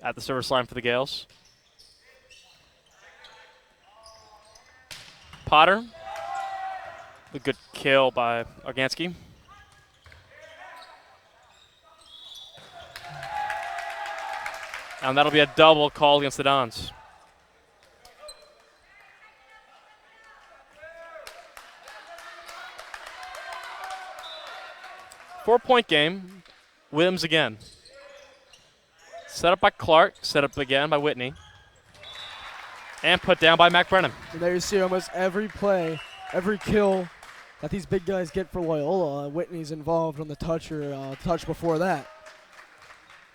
at the service line for the Gaels. Potter, a good kill by Argansky. And that'll be a double call against the Dons. Four-point game. Williams again. Set up by Clark. Set up again by Whitney. And put down by Mac Brennan. And there you see almost every play, every kill that these big guys get for Loyola. Whitney's involved on the touch or touch before that.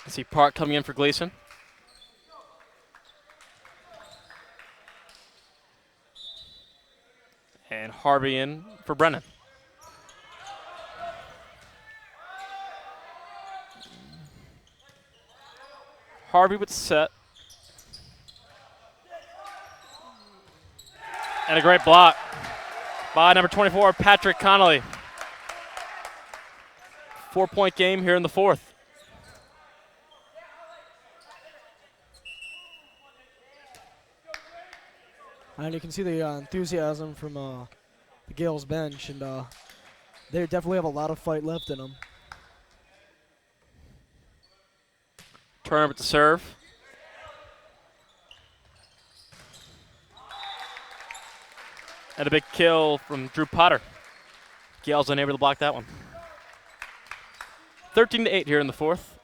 I see Park coming in for Gleason. And Harvey in for Brennan. Harvey with the set. And a great block by number 24, Patrick Connolly. 4-point game here in the fourth. And you can see the enthusiasm from the Gaels bench, and they definitely have a lot of fight left in them. Turner with the serve. And a big kill from Drew Potter. Gaels unable to block that one. 13-8 here in the fourth.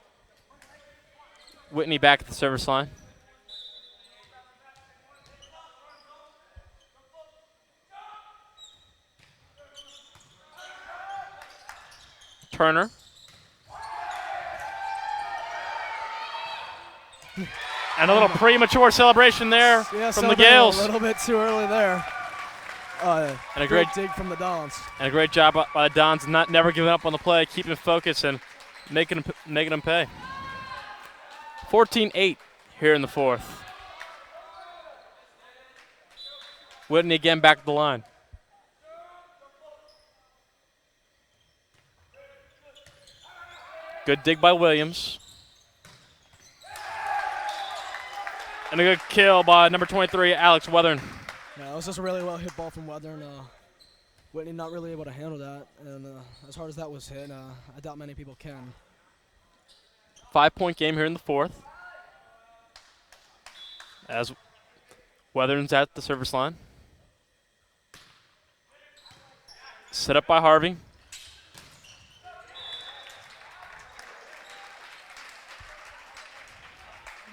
Whitney back at the service line. Turner. And a little premature celebration there from the Gaels. A little bit too early there. And a great dig from the Dons. And a great job by the Dons, never giving up on the play, keeping focus and making them pay. 14-8 here in the fourth. Whitney again back to the line. Good dig by Williams. And a good kill by number 23, Alex Weathern. Yeah, it was just a really well hit ball from Weathern. Whitney not really able to handle that. And as hard as that was hit, I doubt many people can. 5-point game here in the fourth. As Weathern's at the service line. Set up by Harvey.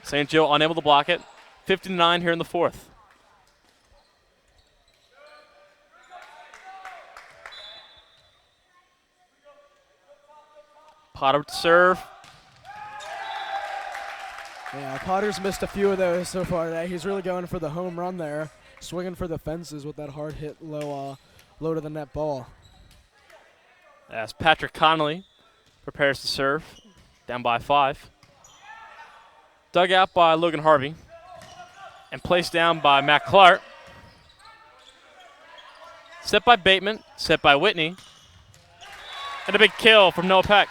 St. Joe unable to block it. 59 here in the fourth. Potter to serve. Yeah, Potter's missed a few of those so far today. He's really going for the home run there, swinging for the fences with that hard hit low to the net ball. As Patrick Connolly prepares to serve, down by 5. Dug out by Logan Harvey and placed down by Matt Clark. Set by Bateman, set by Whitney, and a big kill from Noah Peck.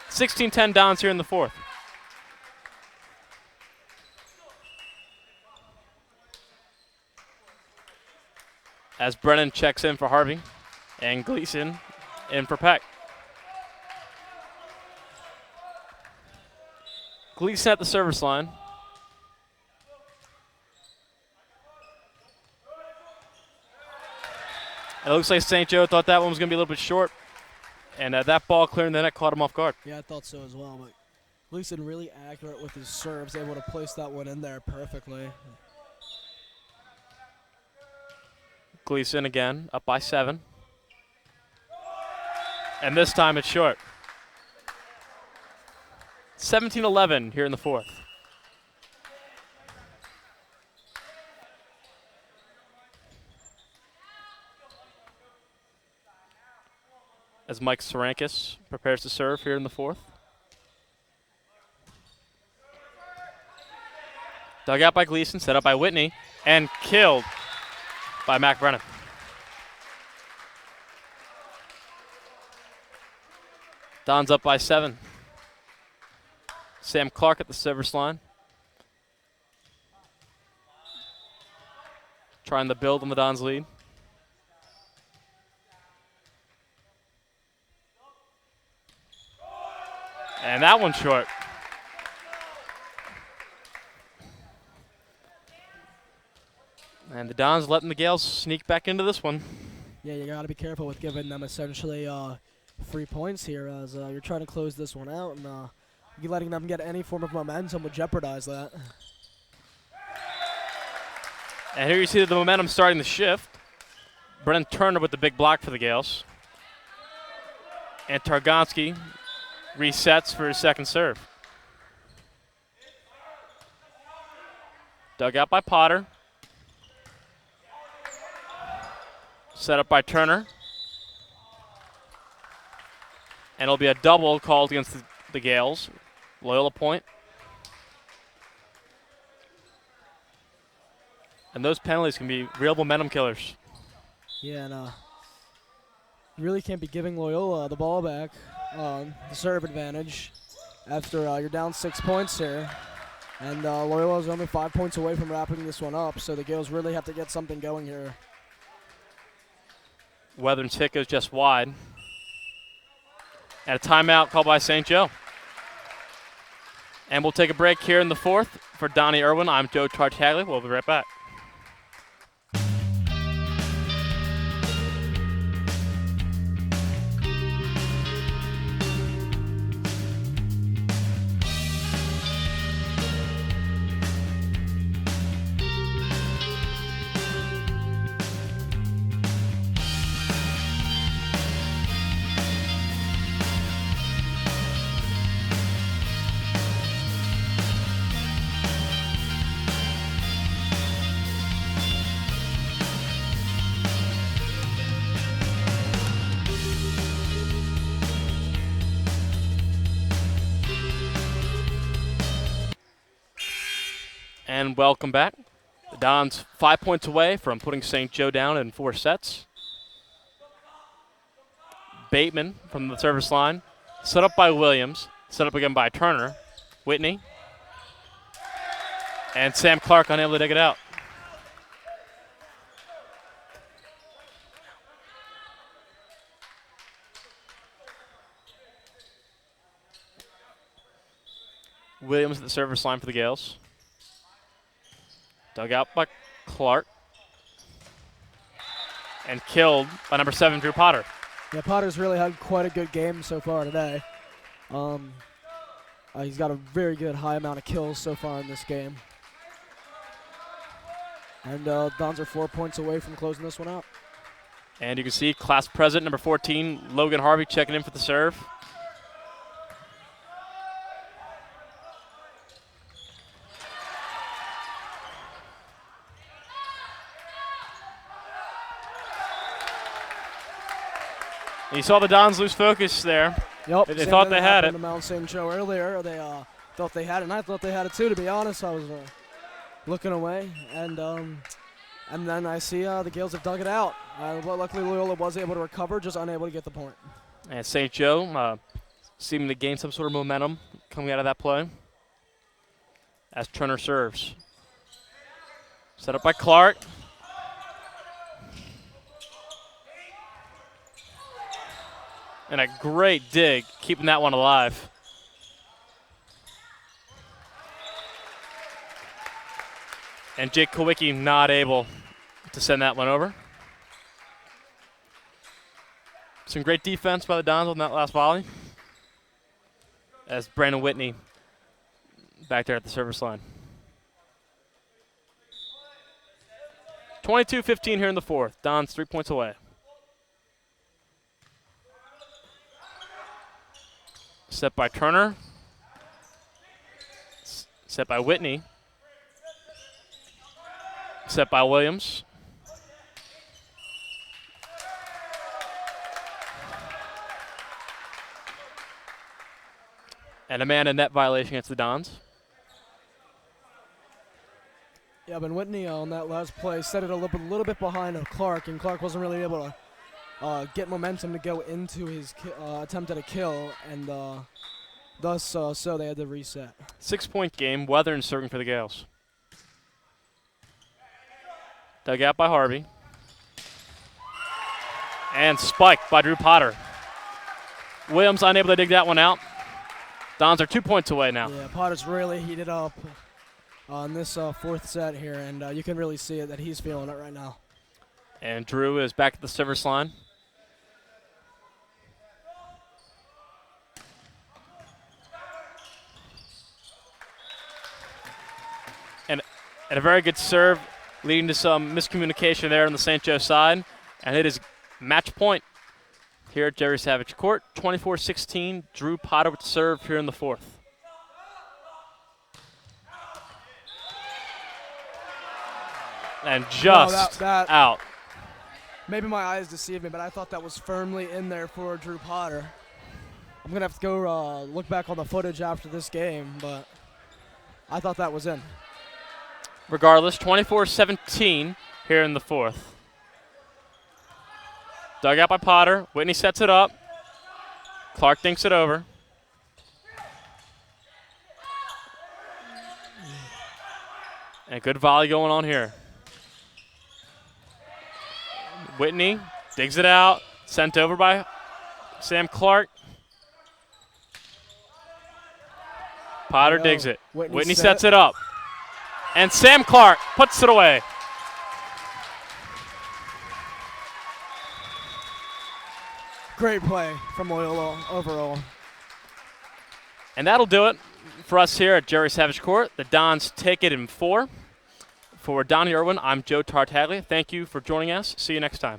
16-10 Dons here in the fourth. As Brennan checks in for Harvey and Gleason in for Peck. Gleason at the service line. It looks like St. Joe thought that one was going to be a little bit short, and that ball clearing the net caught him off guard. Yeah, I thought so as well, but Gleason really accurate with his serves, able to place that one in there perfectly. Gleason again, up by 7. And this time it's short. 17-11 here in the fourth. As Mike Sarankis prepares to serve here in the fourth. Dug out by Gleason, set up by Whitney, and killed by Mac Brennan. Don's up by 7. Sam Clark at the service line. Trying to build on the Dons' lead. And that one's short. And the Dons letting the Gaels sneak back into this one. Yeah, you got to be careful with giving them essentially 3 points here as you're trying to close this one out, and you letting them get any form of momentum would jeopardize that. And here you see the momentum starting to shift. Brennan Turner with the big block for the Gaels. And Targonski resets for his second serve. Dug out by Potter. Set up by Turner. And it'll be a double called against the Gaels. Loyola point. And those penalties can be real momentum killers. Yeah, and you really can't be giving Loyola the ball back, the serve advantage, after you're down 6 points here. And Loyola's only 5 points away from wrapping this one up, so the Gaels really have to get something going here. Weathern's hit goes just wide. And a timeout called by St. Joe. And we'll take a break here in the fourth. For Donnie Irwin, I'm Joe Tartaglia. We'll be right back. And welcome back. The Dons 5 points away from putting St. Joe down in 4 sets. Bateman from the service line. Set up by Williams. Set up again by Turner. Whitney. And Sam Clark unable to dig it out. Williams at the service line for the Gaels. Dug out by Clark. And killed by number 7, Drew Potter. Yeah, Potter's really had quite a good game so far today. He's got a very good high amount of kills so far in this game. And Dons are 4 points away from closing this one out. And you can see class president, number 14, Logan Harvey, checking in for the serve. And you saw the Dons lose focus there. Yep. They thought they had it. To Mount St. Joe earlier, they thought they had it, and I thought they had it too. To be honest, I was looking away, and then I see the Gaels have dug it out. But luckily, Loyola was able to recover, just unable to get the point. And St. Joe seeming to gain some sort of momentum coming out of that play. As Turner serves. Set up by Clark. And a great dig, keeping that one alive. And Jake Kowicki not able to send that one over. Some great defense by the Dons on that last volley. As Brandon Whitney back there at the service line. 22-15 here in the 4th. Dons 3 points away. Set by Turner. Set by Whitney. Set by Williams. And a man in net violation against the Dons. Yeah, but Whitney on that last play set it a little bit behind of Clark, and Clark wasn't really able to get momentum to go into his attempt at a kill, and thus so they had to reset. 6-point game. Weathern serving for the Gaels. Dug out by Harvey. And spiked by Drew Potter. Williams unable to dig that one out. Dons are 2 points away now. Yeah, Potter's really heated up on this 4th set here, and you can really see it that he's feeling it right now. And Drew is back at the service line. And a very good serve, leading to some miscommunication there on the St. Joe side. And it is match point here at Jerry Savage Court. 24-16, Drew Potter with the serve here in the 4th. And just out. Maybe my eyes deceived me, but I thought that was firmly in there for Drew Potter. I'm going to have to go look back on the footage after this game, but I thought that was in. Regardless, 24-17 here in the 4th. Dug out by Potter. Whitney sets it up. Clark thinks it over. And a good volley going on here. Whitney digs it out. Sent over by Sam Clark. Potter digs it. Whitney sets it up. And Sam Clark puts it away. Great play from Loyola overall. And that'll do it for us here at Jerry Savage Court. The Dons take it in 4. For Donnie Irwin, I'm Joe Tartaglia. Thank you for joining us. See you next time.